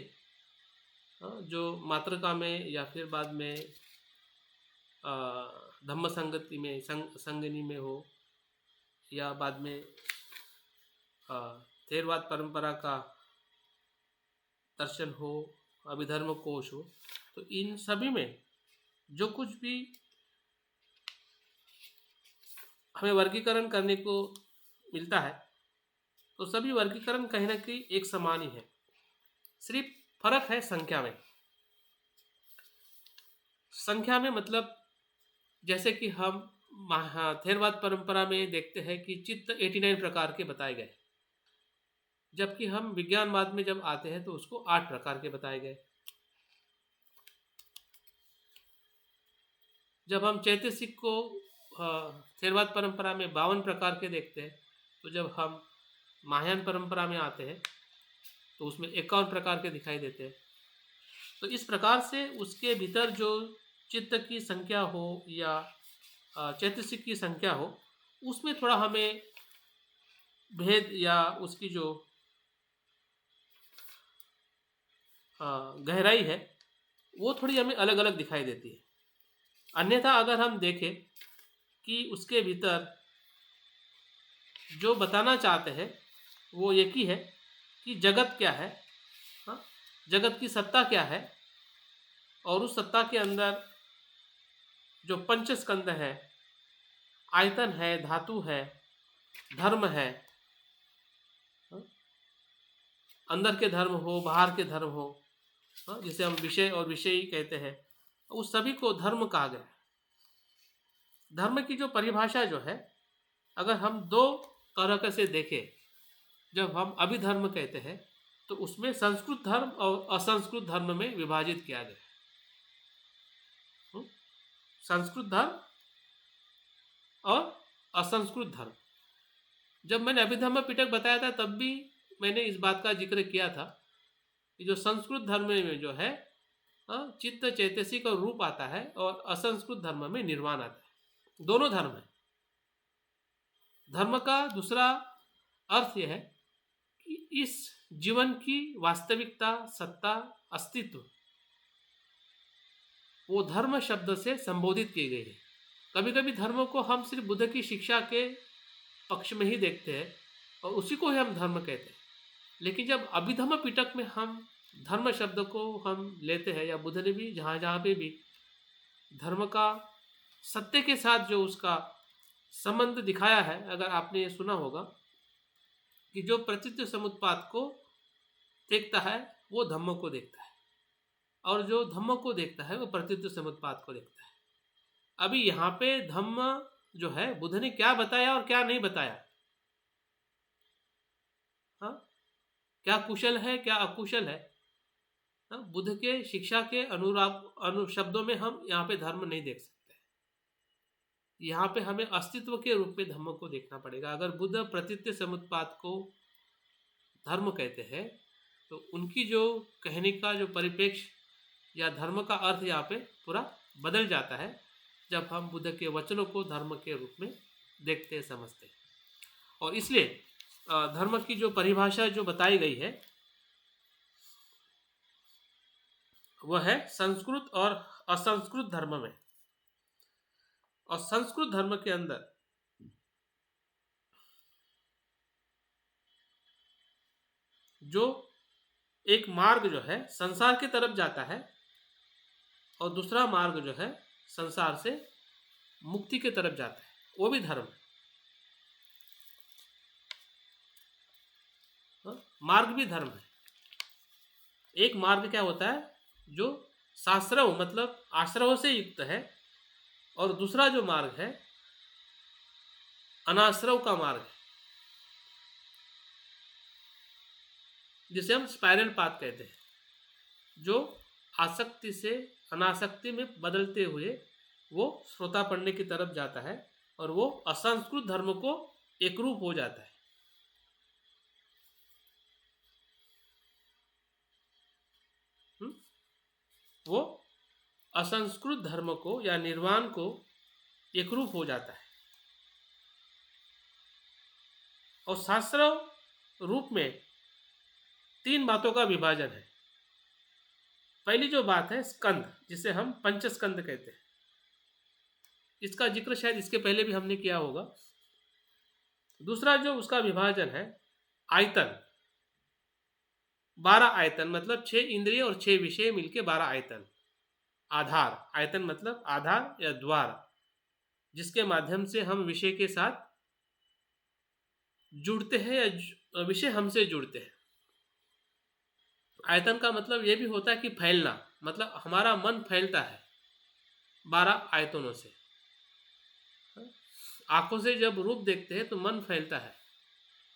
जो मातृका में या फिर बाद में धम्म संगति में संगनी में हो, या बाद में थेरवाद परंपरा का दर्शन हो, अभिधर्म कोश हो, तो इन सभी में जो कुछ भी हमें वर्गीकरण करने को मिलता है, तो सभी वर्गीकरण कहीं ना कहीं एक समान ही है, सिर्फ फर्क है संख्या में। संख्या में मतलब जैसे कि हम थेरवाद परंपरा में देखते हैं कि चित्त 89 प्रकार के बताए गए, जबकि हम विज्ञानवाद में जब आते हैं तो उसको 8 प्रकार के बताए गए। जब हम चैतसिक को थेरवाद परंपरा में 52 प्रकार के देखते हैं, तो जब हम महायान परंपरा में आते हैं तो उसमें 51 प्रकार के दिखाई देते हैं। तो इस प्रकार से उसके भीतर जो चित्त की संख्या हो या चैतसिक की संख्या हो, उसमें थोड़ा हमें भेद या उसकी जो गहराई है वो थोड़ी हमें अलग अलग दिखाई देती है। अन्यथा अगर हम देखें कि उसके भीतर जो बताना चाहते हैं वो एक ही है कि जगत क्या है, जगत की सत्ता क्या है, और उस सत्ता के अंदर जो पंच स्कंद है, आयतन है, धातु है, धर्म है, अंदर के धर्म हो, बाहर के धर्म हो, जिसे हम विषय और विषयी कहते हैं, उस सभी को धर्म कहा गया है। धर्म की जो परिभाषा जो है, अगर हम दो तरह से देखें, जब हम अभिधर्म कहते हैं तो उसमें संस्कृत धर्म और असंस्कृत धर्म में विभाजित किया गया है। संस्कृत धर्म और असंस्कृत धर्म। जब मैंने अभिधर्म पिटक बताया था तब भी मैंने इस बात का जिक्र किया था कि जो संस्कृत धर्म में जो है चित्त चैतसिक और रूप आता है, और असंस्कृत धर्म में निर्वाण आता है। दोनों धर्म है। धर्म का दूसरा अर्थ यह है कि इस जीवन की वास्तविकता, सत्ता, अस्तित्व वो धर्म शब्द से संबोधित की गई है। कभी कभी धर्म को हम सिर्फ बुद्ध की शिक्षा के पक्ष में ही देखते हैं और उसी को ही हम धर्म कहते हैं, लेकिन जब अभिधम्म पिटक में हम धर्म शब्द को हम लेते हैं, या बुद्ध ने भी जहाँ जहाँ पे भी धर्म का सत्य के साथ जो उसका संबंध दिखाया है, अगर आपने ये सुना होगा कि जो प्रतीत्य समुत्पाद को देखता है वो धम्म को देखता है, और जो धम्म को देखता है वो प्रतीत्य समुत्पाद को देखता है। अभी यहाँ पे धम्म जो है बुद्ध ने क्या बताया और क्या नहीं बताया, क्या कुशल है क्या अकुशल है, बुद्ध के शिक्षा के शब्दों में हम यहाँ पे धर्म नहीं देख सकते। यहाँ पे हमें अस्तित्व के रूप में धर्म को देखना पड़ेगा। अगर बुद्ध प्रतीत्य समुत्पाद को धर्म कहते हैं तो उनकी जो कहने का जो परिप्रेक्ष्य या धर्म का अर्थ यहाँ पे पूरा बदल जाता है जब हम बुद्ध के वचनों को धर्म के रूप में देखते समझते। और इसलिए धर्म की जो परिभाषा जो बताई गई है वह है संस्कृत और असंस्कृत धर्म में। और संस्कृत धर्म के अंदर जो एक मार्ग जो है संसार की तरफ जाता है, और दूसरा मार्ग जो है संसार से मुक्ति की तरफ जाता है, वो भी धर्म है। मार्ग भी धर्म है। एक मार्ग क्या होता है जो शास्त्रव मतलब आश्रव से युक्त है, और दूसरा जो मार्ग है अनाश्रव का मार्ग है, जिसे हम स्पाइरल पाथ कहते हैं, जो आसक्ति से अनासक्ति में बदलते हुए वो श्रोतापण्य की तरफ जाता है और वो असंस्कृत धर्म को एकरूप हो जाता है। वो असंस्कृत धर्म को या निर्वाण को एकरूप हो जाता है। और शास्त्र रूप में 3 बातों का विभाजन है। पहली जो बात है स्कंद, जिसे हम पंचस्कंद कहते हैं, इसका जिक्र शायद इसके पहले भी हमने किया होगा। दूसरा जो उसका विभाजन है आयतन, 12 आयतन मतलब 6 इंद्रिय और 6 विषय मिलके 12 आयतन। आधार, आयतन मतलब आधार या द्वार, जिसके माध्यम से हम विषय के साथ जुड़ते हैं या विषय हमसे जुड़ते हैं। आयतन का मतलब ये भी होता है कि फैलना, मतलब हमारा मन फैलता है 12 आयतनों से। आंखों से जब रूप देखते हैं तो मन फैलता है,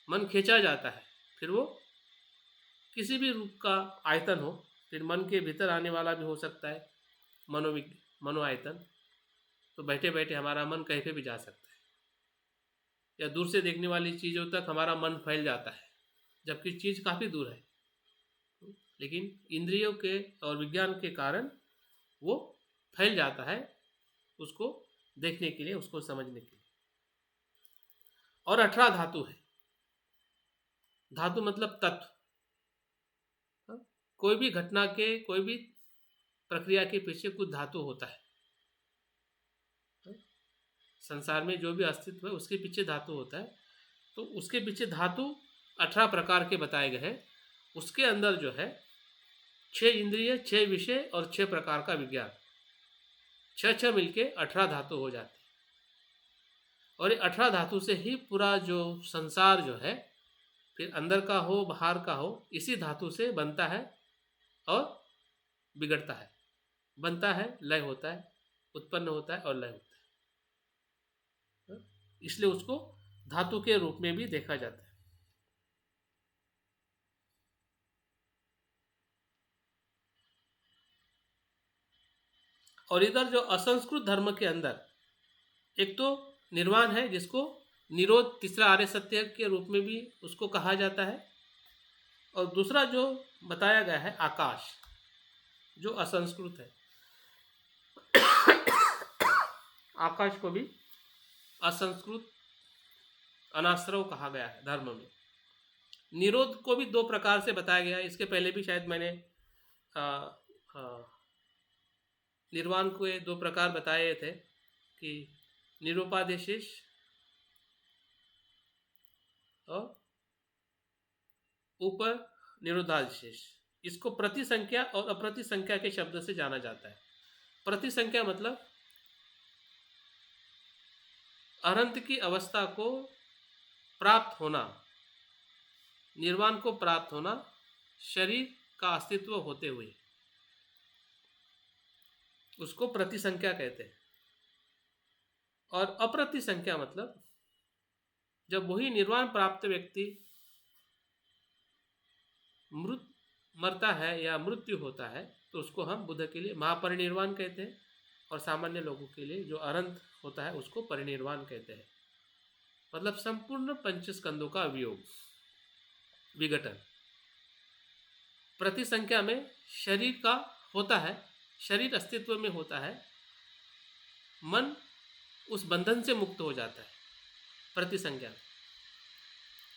मन खींचा जाता है, फिर वो किसी भी रूप का आयतन हो, फिर मन के भीतर आने वाला भी हो सकता है मनो आयतन। तो बैठे बैठे हमारा मन कहीं पे भी जा सकता है, या दूर से देखने वाली चीज़ों तक हमारा मन फैल जाता है, जबकि चीज़ काफ़ी दूर है, लेकिन इंद्रियों के और विज्ञान के कारण वो फैल जाता है उसको देखने के लिए, उसको समझने के लिए। और 18 धातु है। धातु मतलब तत्व। कोई भी घटना के, कोई भी प्रक्रिया के पीछे कुछ धातु होता है। संसार में जो भी अस्तित्व है उसके पीछे धातु होता है। तो उसके पीछे धातु 18 प्रकार के बताए गए हैं। उसके अंदर जो है 6 इंद्रिय, 6 विषय और 6 प्रकार का विज्ञान, 6 मिलके 18 धातु हो जाते हैं। और ये 18 धातु से ही पूरा जो संसार जो है, फिर अंदर का हो बाहर का हो, इसी धातु से बनता है और बिगड़ता है। बनता है, लय होता है, उत्पन्न होता है और लय होता है। इसलिए उसको धातु के रूप में भी देखा जाता है। और इधर जो असंस्कृत धर्म के अंदर एक तो निर्वाण है, जिसको निरोध, तीसरा आर्य सत्य के रूप में भी उसको कहा जाता है। और दूसरा जो बताया गया है आकाश, जो असंस्कृत है। आकाश को भी असंस्कृत अनाश्रव कहा गया है धर्म में। निरोध को भी 2 प्रकार से बताया गया है। इसके पहले भी शायद मैंने निर्वाण को 2 प्रकार बताए थे कि निरुपादेशेष और ऊपर निरोधादेशेष। इसको प्रतिसंख्या और अप्रतिसंख्या के शब्द से जाना जाता है। प्रतिसंख्या मतलब अनंत की अवस्था को प्राप्त होना, निर्वाण को प्राप्त होना शरीर का अस्तित्व होते हुए, उसको प्रतिसंख्या कहते हैं। और अप्रतिसंख्या मतलब जब वही निर्वाण प्राप्त व्यक्ति मरता है या मृत्यु होता है, तो उसको हम बुद्ध के लिए महापरिनिर्वाण कहते हैं, और सामान्य लोगों के लिए जो अनंत होता है उसको परिनिर्वाण कहते हैं। मतलब संपूर्ण पंचस्कंदों का वियोग, विघटन। प्रतिसंख्या में शरीर का होता है, शरीर अस्तित्व में होता है, मन उस बंधन से मुक्त हो जाता है प्रतिसंख्या में।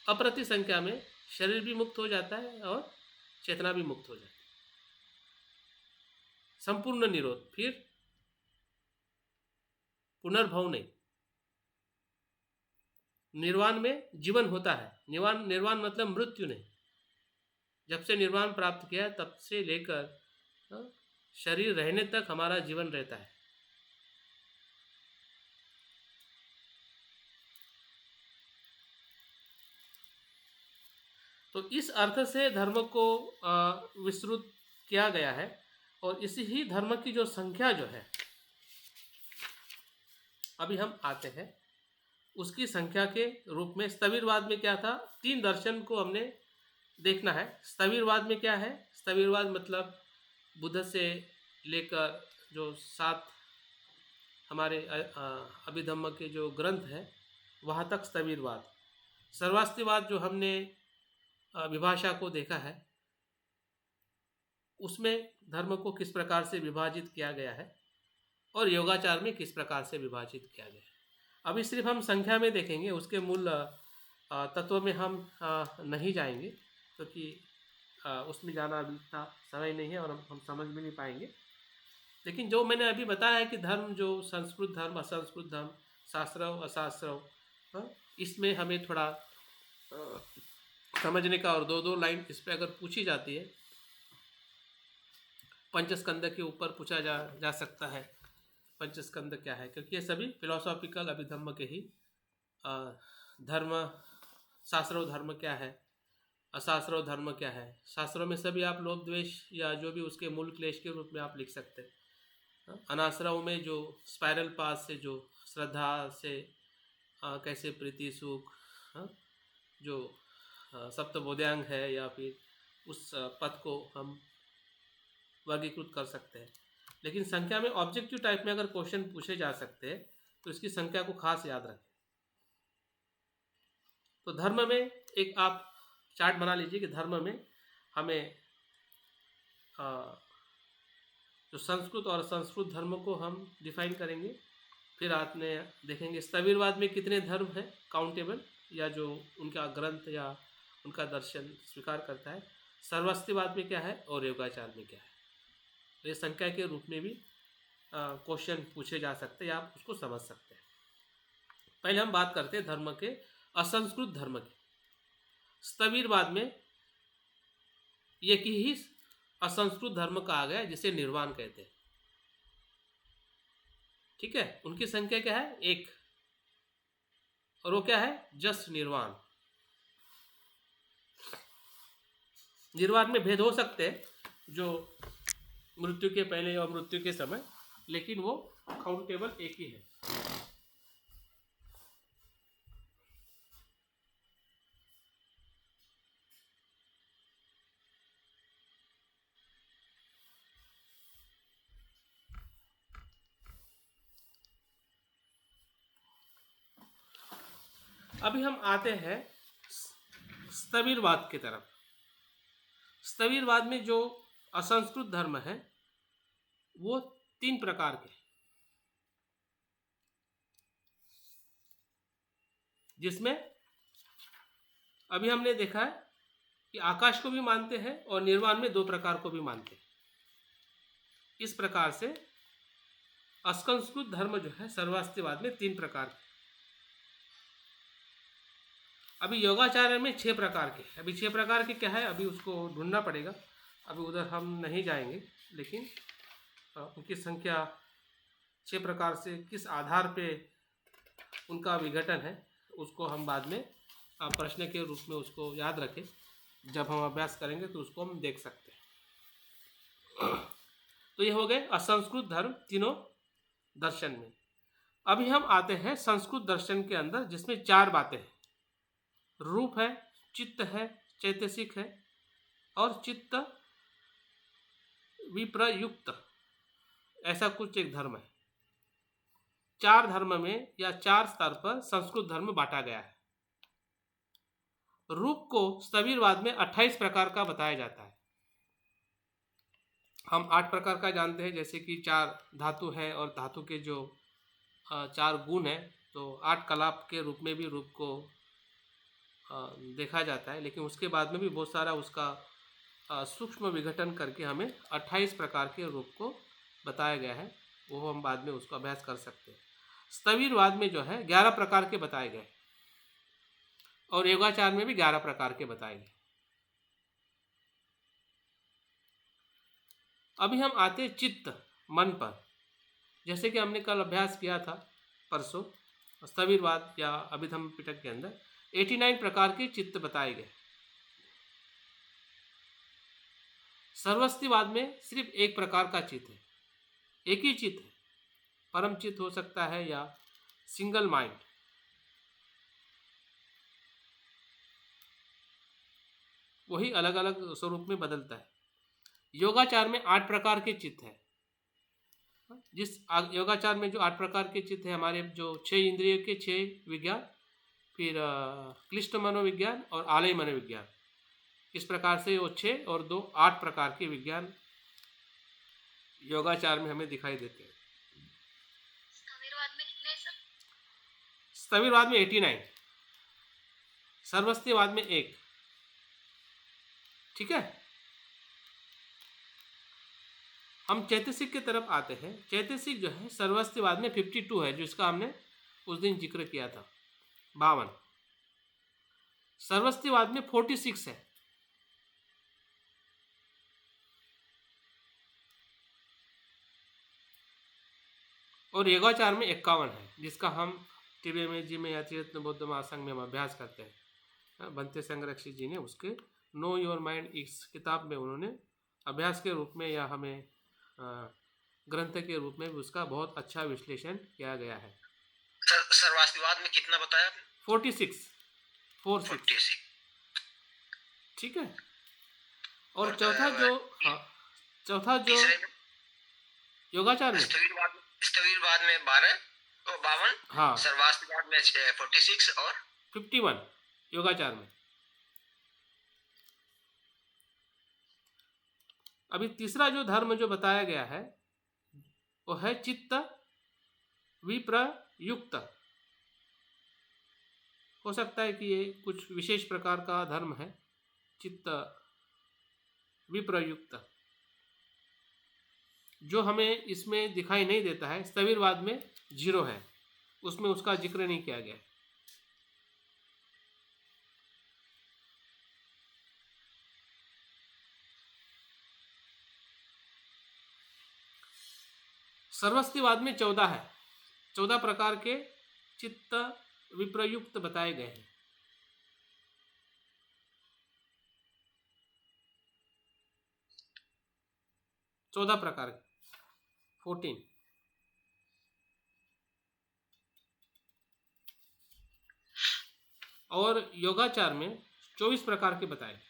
अप्रतिसंख्या में शरीर भी मुक्त हो जाता है और चेतना भी मुक्त हो जाती है। संपूर्ण निरोध, फिर पुनर्भव नहीं। निर्वाण में जीवन होता है। निर्वाण मतलब मृत्यु नहीं। जब से निर्वाण प्राप्त किया तब से लेकर शरीर रहने तक हमारा जीवन रहता है। तो इस अर्थ से धर्म को विस्तृत किया गया है, और इसी ही धर्म की जो संख्या जो है, अभी हम आते हैं उसकी संख्या के रूप में। स्थविरवाद में क्या था, 3 दर्शन को हमने देखना है। स्थविरवाद में क्या है, स्थविरवाद मतलब बुद्ध से लेकर जो 7 हमारे अभिधम्म के जो ग्रंथ हैं वहाँ तक स्थविरवाद। सर्वास्तिवाद जो हमने विभाषा को देखा है, उसमें धर्म को किस प्रकार से विभाजित किया गया है और योगाचार में किस प्रकार से विभाजित किया गया है। अभी सिर्फ हम संख्या में देखेंगे, उसके मूल तत्व में हम नहीं जाएंगे, क्योंकि उसमें जाना अभी इतना समय नहीं है और हम समझ भी नहीं पाएंगे। लेकिन जो मैंने अभी बताया है कि धर्म, जो संस्कृत धर्म, असंस्कृत धर्म, शास्त्रव अशास्त्रव, इसमें हमें थोड़ा समझने का, और 2 लाइन इस पर अगर पूछी जाती है, पंचस्कंद के ऊपर पूछा जा सकता है पंचस्कंद क्या है, क्योंकि ये सभी फिलोसॉफिकल अभिधम्म के ही धर्म। शास्त्रों धर्म क्या है, अशास्त्रों धर्म क्या है। शास्त्रों में सभी आप लोभ द्वेष या जो भी उसके मूल क्लेश के रूप में आप लिख सकते हैं। अनाश्रव में जो स्पाइरल पाथ से, जो श्रद्धा से कैसे प्रीति सुख, जो सप्तबोध्यांग है, या फिर उस पद को हम वर्गीकृत कर सकते हैं। लेकिन संख्या में ऑब्जेक्टिव टाइप में अगर क्वेश्चन पूछे जा सकते हैं तो इसकी संख्या को खास याद रखें। तो धर्म में एक आप चार्ट बना लीजिए कि धर्म में हमें जो संस्कृत और संस्कृत धर्म को हम डिफाइन करेंगे। फिर आपने देखेंगे स्थविरवाद में कितने धर्म हैं काउंटेबल, या जो उनका ग्रंथ या उनका दर्शन स्वीकार करता है। सर्वास्तिवाद में क्या है और योगाचार में क्या है। तो ये संख्या के रूप में भी क्वेश्चन पूछे जा सकते हैं, आप उसको समझ सकते हैं। पहले हम बात करते हैं धर्म के असंस्कृत धर्म की। स्थविरवाद में एक ही असंस्कृत धर्म कहा गया जिसे निर्वाण कहते हैं। ठीक है, उनकी संख्या क्या है, 1, और वो क्या है, जस्ट निर्वाण। निर्वाण में भेद हो सकते हैं, जो मृत्यु के पहले और मृत्यु के समय, लेकिन वो काउंटेबल एक ही है। अभी हम आते हैं स्थविरवाद की तरफ। स्थविरवाद में जो असंस्कृत धर्म है वो 3 प्रकार के, जिसमें अभी हमने देखा है कि आकाश को भी मानते हैं और निर्वाण में 2 प्रकार को भी मानते हैं। इस प्रकार से असंस्कृत धर्म जो है सर्वास्तिवाद में 3 प्रकार के। अभी योगाचार्य में 6 प्रकार के। अभी 6 प्रकार के क्या है, अभी उसको ढूंढना पड़ेगा, अभी उधर हम नहीं जाएंगे। लेकिन उनकी संख्या 6 प्रकार से किस आधार पे उनका विघटन है, उसको हम बाद में प्रश्न के रूप में उसको याद रखें। जब हम अभ्यास करेंगे तो उसको हम देख सकते हैं। तो ये हो गए असंस्कृत धर्म तीनों दर्शन में। अभी हम आते हैं संस्कृत दर्शन के अंदर, जिसमें 4 बातें हैं। रूप है, चित्त है, चैतसिक है और चित्त विप्रयुक्त, ऐसा कुछ एक धर्म है। 4 धर्म में या 4 स्तर पर संस्कृत धर्म बांटा गया है। रूप को स्थविरवाद में 28 प्रकार का बताया जाता है। हम 8 प्रकार का जानते हैं, जैसे कि 4 धातु है और धातु के जो 4 गुण है, तो 8 कलाप के रूप में भी रूप को देखा जाता है। लेकिन उसके बाद में भी बहुत सारा उसका सूक्ष्म विघटन करके हमें 28 प्रकार के रूप को बताया गया है। वो हम बाद में उसको अभ्यास कर सकते हैं। स्थविरवाद में जो है 11 प्रकार के बताए गए और योगाचार में भी 11 प्रकार के बताए गए। अभी हम आते हैं चित्त, मन पर। जैसे कि हमने कल अभ्यास किया था परसों, स्थविरवाद या अभिधम्म पिटक के अंदर 89 प्रकार के चित्त बताए गए। सर्वस्तिवाद में सिर्फ एक प्रकार का चित्त है, एक ही चित्त है, परम चित्त हो सकता है या सिंगल माइंड। वही अलग अलग स्वरूप में बदलता है। योगाचार में 8 प्रकार के चित्त है। जिस योगाचार में जो 8 प्रकार के चित्त है, हमारे जो 6 इंद्रियों के 6 विज्ञान, फिर क्लिष्ट मनोविज्ञान और आलय मनोविज्ञान, इस प्रकार से वो 6 और 2 8 प्रकार के विज्ञान योगाचार में हमें दिखाई देते हैं। स्थविरवाद में कितने सर? स्थविरवाद में 89, सर्वस्तिवाद में 1। ठीक है, हम चैतसिक की तरफ आते हैं। चैतसिक जो है सर्वस्तिवाद में 52 है, जिसका हमने उस दिन जिक्र किया था, 52। सर्वस्तिवाद में 46 है। और योगाचार में 51 है, जिसका हम त्रिवेदी में या त्रिरत्न बौद्ध महासंघ में हम अभ्यास करते हैं। बनते संरक्षित जी ने उसके नो योर माइंड इस किताब में उन्होंने अभ्यास के रूप में या हमें ग्रंथ के रूप में भी उसका बहुत अच्छा विश्लेषण किया गया है। सर्वस्तिवाद में कितना बताया आपने? 46। ठीक है। और चौथा जो योगाचार में स्थविरवाद में 12 तो 52, हाँ, सर्वस्तिवाद में 46 और 51 योगाचार में। अभी तीसरा जो धर्म जो बताया गया है वो है चित्त विप्रयुक्त। हो सकता है कि ये कुछ विशेष प्रकार का धर्म है, चित्त विप्रयुक्त, जो हमें इसमें दिखाई नहीं देता है। स्थविरवाद में 0 है, उसमें उसका जिक्र नहीं किया गया। सर्वस्तिवाद में 14 है, 14 प्रकार के चित्त विप्रयुक्त बताए गए हैं। चौदह प्रकार, 14। और योगाचार में 24 प्रकार के बताए।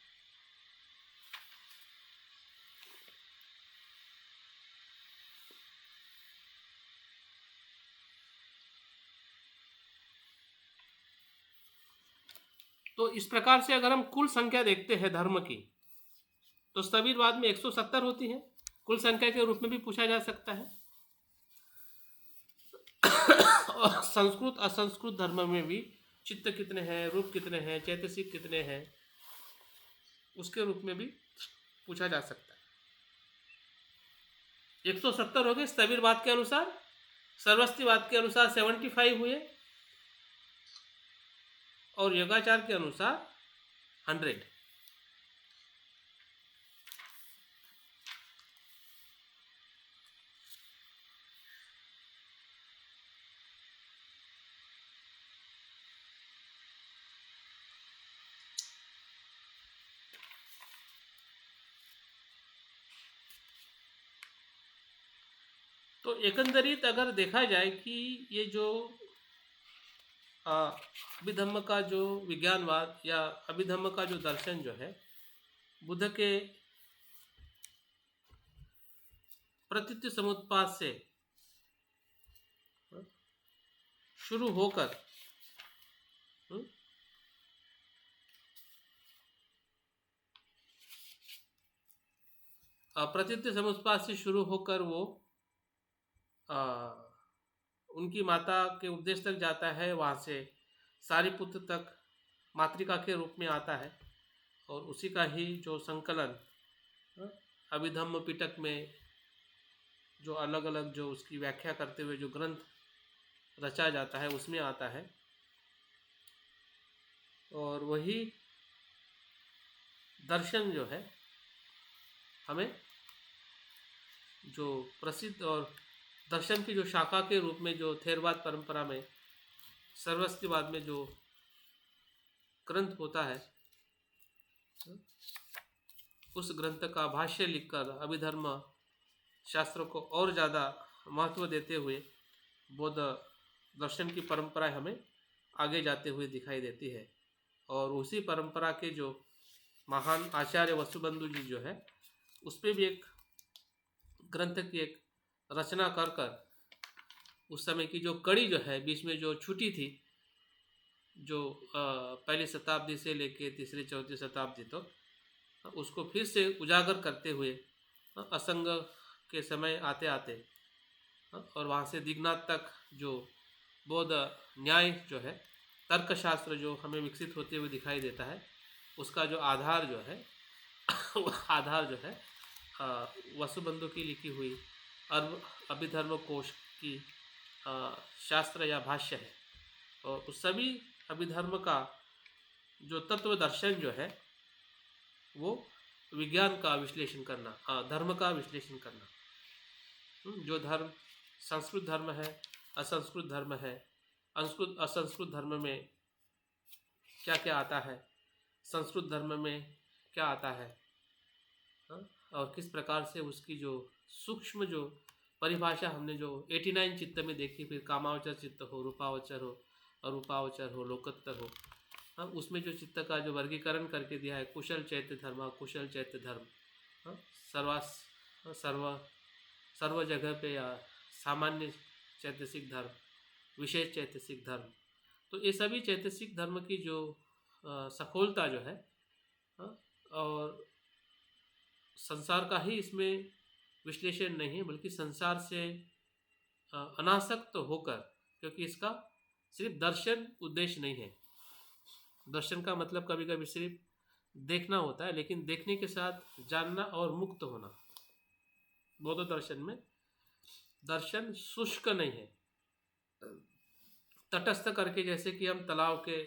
तो इस प्रकार से अगर हम कुल संख्या देखते हैं धर्म की, तो स्थविरवाद में 170 होती है, कुल संख्या के रूप में भी पूछा जा सकता है। और संस्कृत असंस्कृत धर्म में भी चित्त कितने हैं, रूप कितने हैं, चैतसिक कितने हैं, उसके रूप में भी पूछा जा सकता है। 170 हो गए स्थविरवाद के अनुसार। सर्वस्तिवाद के अनुसार 75 हुए और योगाचार के अनुसार 100। तो एकंदरित अगर देखा जाए कि ये जो अभिधम्म का जो विज्ञानवाद या अभिधम्म का जो दर्शन जो है, बुद्ध के प्रतीति समुत्पाद से शुरू होकर प्रतीति समुत्पाद से शुरू होकर वो उनकी माता के उपदेश तक जाता है, वहाँ से सारिपुत्र तक मातृका के रूप में आता है, और उसी का ही जो संकलन अभिधम्म पिटक में जो अलग अलग जो उसकी व्याख्या करते हुए जो ग्रंथ रचा जाता है उसमें आता है। और वही दर्शन जो है हमें जो प्रसिद्ध और दर्शन की जो शाखा के रूप में जो थेरवाद परंपरा में सर्वस्तिवाद में जो ग्रंथ होता है, उस ग्रंथ का भाष्य लिखकर अभिधर्म शास्त्रों को और ज़्यादा महत्व देते हुए बौद्ध दर्शन की परंपरा हमें आगे जाते हुए दिखाई देती है। और उसी परंपरा के जो महान आचार्य वसुबंधु जी जो है, उस पर भी एक ग्रंथ की एक रचना कर कर उस समय की जो कड़ी जो है बीच में जो छूटी थी, जो पहली शताब्दी से लेके तीसरी चौथी शताब्दी तक, उसको फिर से उजागर करते हुए असंग के समय आते आते और वहाँ से दिग्नाथ तक जो बौद्ध न्याय जो है, तर्कशास्त्र जो हमें विकसित होते हुए दिखाई देता है, उसका जो आधार जो है आधार जो है वसुबंधु की लिखी हुई अभिधर्म कोश की शास्त्र या भाष्य है। और उस सभी अभिधर्म का जो तत्व दर्शन जो है, वो विज्ञान का विश्लेषण करना, धर्म का विश्लेषण करना, जो धर्म संस्कृत धर्म है, असंस्कृत धर्म है, असंस्कृत धर्म में क्या क्या आता है, संस्कृत धर्म में क्या आता है, और किस प्रकार से उसकी जो सूक्ष्म जो परिभाषा हमने जो 89 चित्त में देखी, फिर कामावचर चित्त हो, रूपावचर हो, अरूपावचर हो, लोकोत्तर हो, उसमें जो चित्त का जो वर्गीकरण करके दिया है, कुशल चैत्य धर्म, अकुशल चैत्य धर्म, सर्व जगह पे, या सामान्य चैतसिक धर्म, विशेष चैतसिक धर्म, तो ये सभी चैतसिक धर्म की जो सखोलता जो है, और संसार का ही इसमें विश्लेषण नहीं है, बल्कि संसार से अनासक्त होकर, क्योंकि इसका सिर्फ दर्शन उद्देश्य नहीं है। दर्शन का मतलब कभी कभी सिर्फ देखना होता है, लेकिन देखने के साथ जानना और मुक्त होना। बौद्ध दर्शन में दर्शन शुष्क नहीं है, तटस्थ करके, जैसे कि हम तालाब के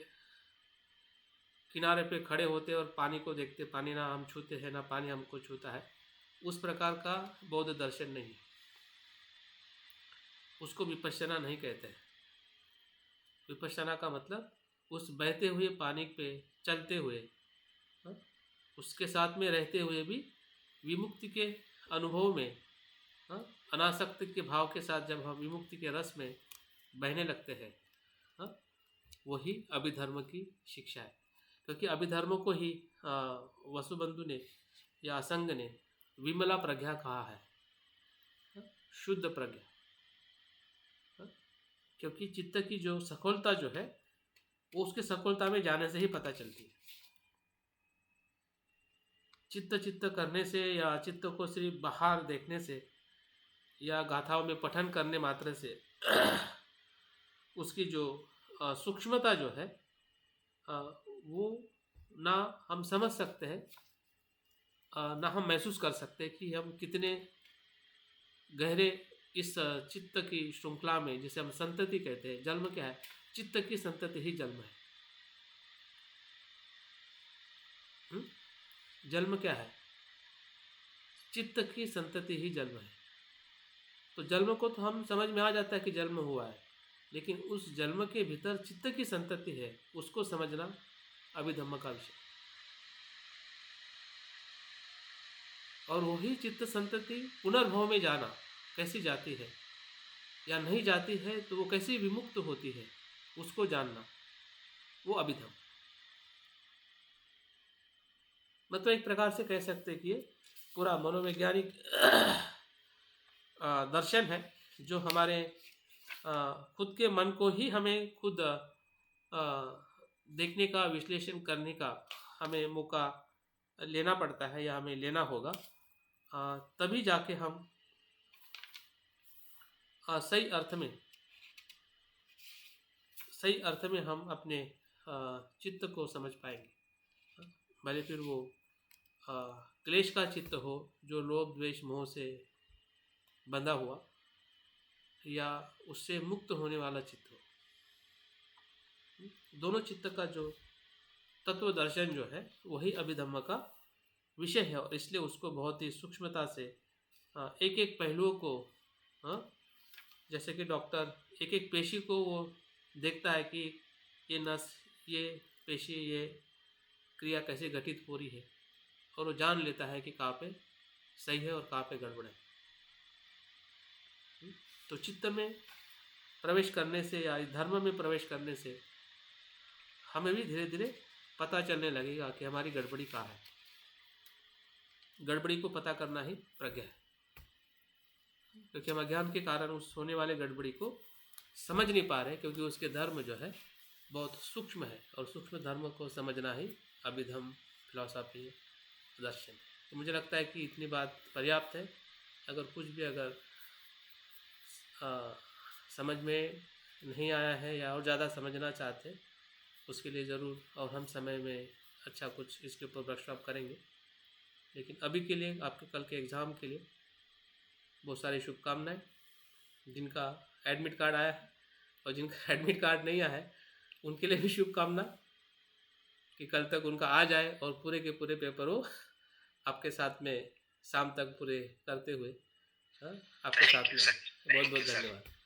किनारे पे खड़े होते और पानी को देखते, पानी ना हम छूते हैं ना पानी हमको छूता है, उस प्रकार का बौद्ध दर्शन नहीं, उसको विपश्यना नहीं कहते हैं। विपश्यना का मतलब उस बहते हुए पानी पे चलते हुए, उसके साथ में रहते हुए भी विमुक्ति के अनुभव में, अनासक्ति के भाव के साथ जब हम विमुक्ति के रस में बहने लगते हैं, वही अभिधर्म की शिक्षा है। क्योंकि अभिधर्म को ही वसुबंधु ने या असंग ने विमला प्रज्ञा कहा है, शुद्ध प्रज्ञा, क्योंकि चित्त की जो सखोलता जो है, वो उसके सखोलता में जाने से ही पता चलती है। चित्त करने से या चित्त को सिर्फ बाहर देखने से या गाथाओं में पठन करने मात्र से उसकी जो सूक्ष्मता जो है, वो ना हम समझ सकते हैं, ना हम महसूस कर सकते हैं कि हम कितने गहरे इस चित्त की श्रृंखला में, जिसे हम संतति कहते हैं। जन्म क्या है? चित्त की संतति ही जन्म है। जन्म क्या है? चित्त की संतति ही जन्म है। तो जन्म को तो हम समझ में आ जाता है कि जन्म हुआ है, लेकिन उस जन्म के भीतर चित्त की संतति है, उसको समझना अभिधम्म का विषय। और वही चित्त संतति पुनर्भव में जाना कैसी जाती है या नहीं जाती है, तो वो कैसी विमुक्त होती है, उसको जानना, वो अभिधम्म। मतलब एक प्रकार से कह सकते हैं कि ये पूरा मनोवैज्ञानिक दर्शन है, जो हमारे खुद के मन को ही हमें खुद देखने का, विश्लेषण करने का हमें मौका लेना पड़ता है, या हमें लेना होगा, तभी जाके हम सही अर्थ में हम अपने चित्त को समझ पाएंगे। भले फिर वो क्लेश का चित्त हो, जो लोभ द्वेष मोह से बंधा हुआ, या उससे मुक्त होने वाला चित्त हो। दोनों चित्त का जो तत्व दर्शन जो है, वही अभिधम्म का विषय है, और इसलिए उसको बहुत ही सूक्ष्मता से एक एक पहलुओं को, हाँ, जैसे कि डॉक्टर एक एक पेशी को वो देखता है कि ये नस, ये पेशी, ये क्रिया कैसे घटित हो रही है, और वो जान लेता है कि कहाँ पे सही है और कहाँ पे गड़बड़ है। तो चित्त में प्रवेश करने से या धर्म में प्रवेश करने से हमें भी धीरे धीरे पता चलने लगेगा कि हमारी गड़बड़ी कहाँ है। गड़बड़ी को पता करना ही प्रज्ञा है, क्योंकि हम अज्ञान के कारण उस होने वाले गड़बड़ी को समझ नहीं पा रहे, क्योंकि उसके धर्म जो है बहुत सूक्ष्म है, और सूक्ष्म धर्म को समझना ही अभिधम फिलॉसफी दर्शन है। तो मुझे लगता है कि इतनी बात पर्याप्त है। अगर कुछ भी समझ में नहीं आया है या और ज़्यादा समझना चाहते हैं, उसके लिए ज़रूर और हम समय में अच्छा कुछ इसके ऊपर वर्कशॉप करेंगे। लेकिन अभी के लिए आपके कल के एग्ज़ाम के लिए बहुत सारी शुभकामनाएं। जिनका एडमिट कार्ड आया है और जिनका एडमिट कार्ड नहीं आया है उनके लिए भी शुभकामना कि कल तक उनका आ जाए और पूरे के पूरे पेपर वो आपके साथ में शाम तक पूरे करते हुए, हाँ, आपके थैंक साथ यू में सर, बहुत थैंक बहुत यू सर। धन्यवाद।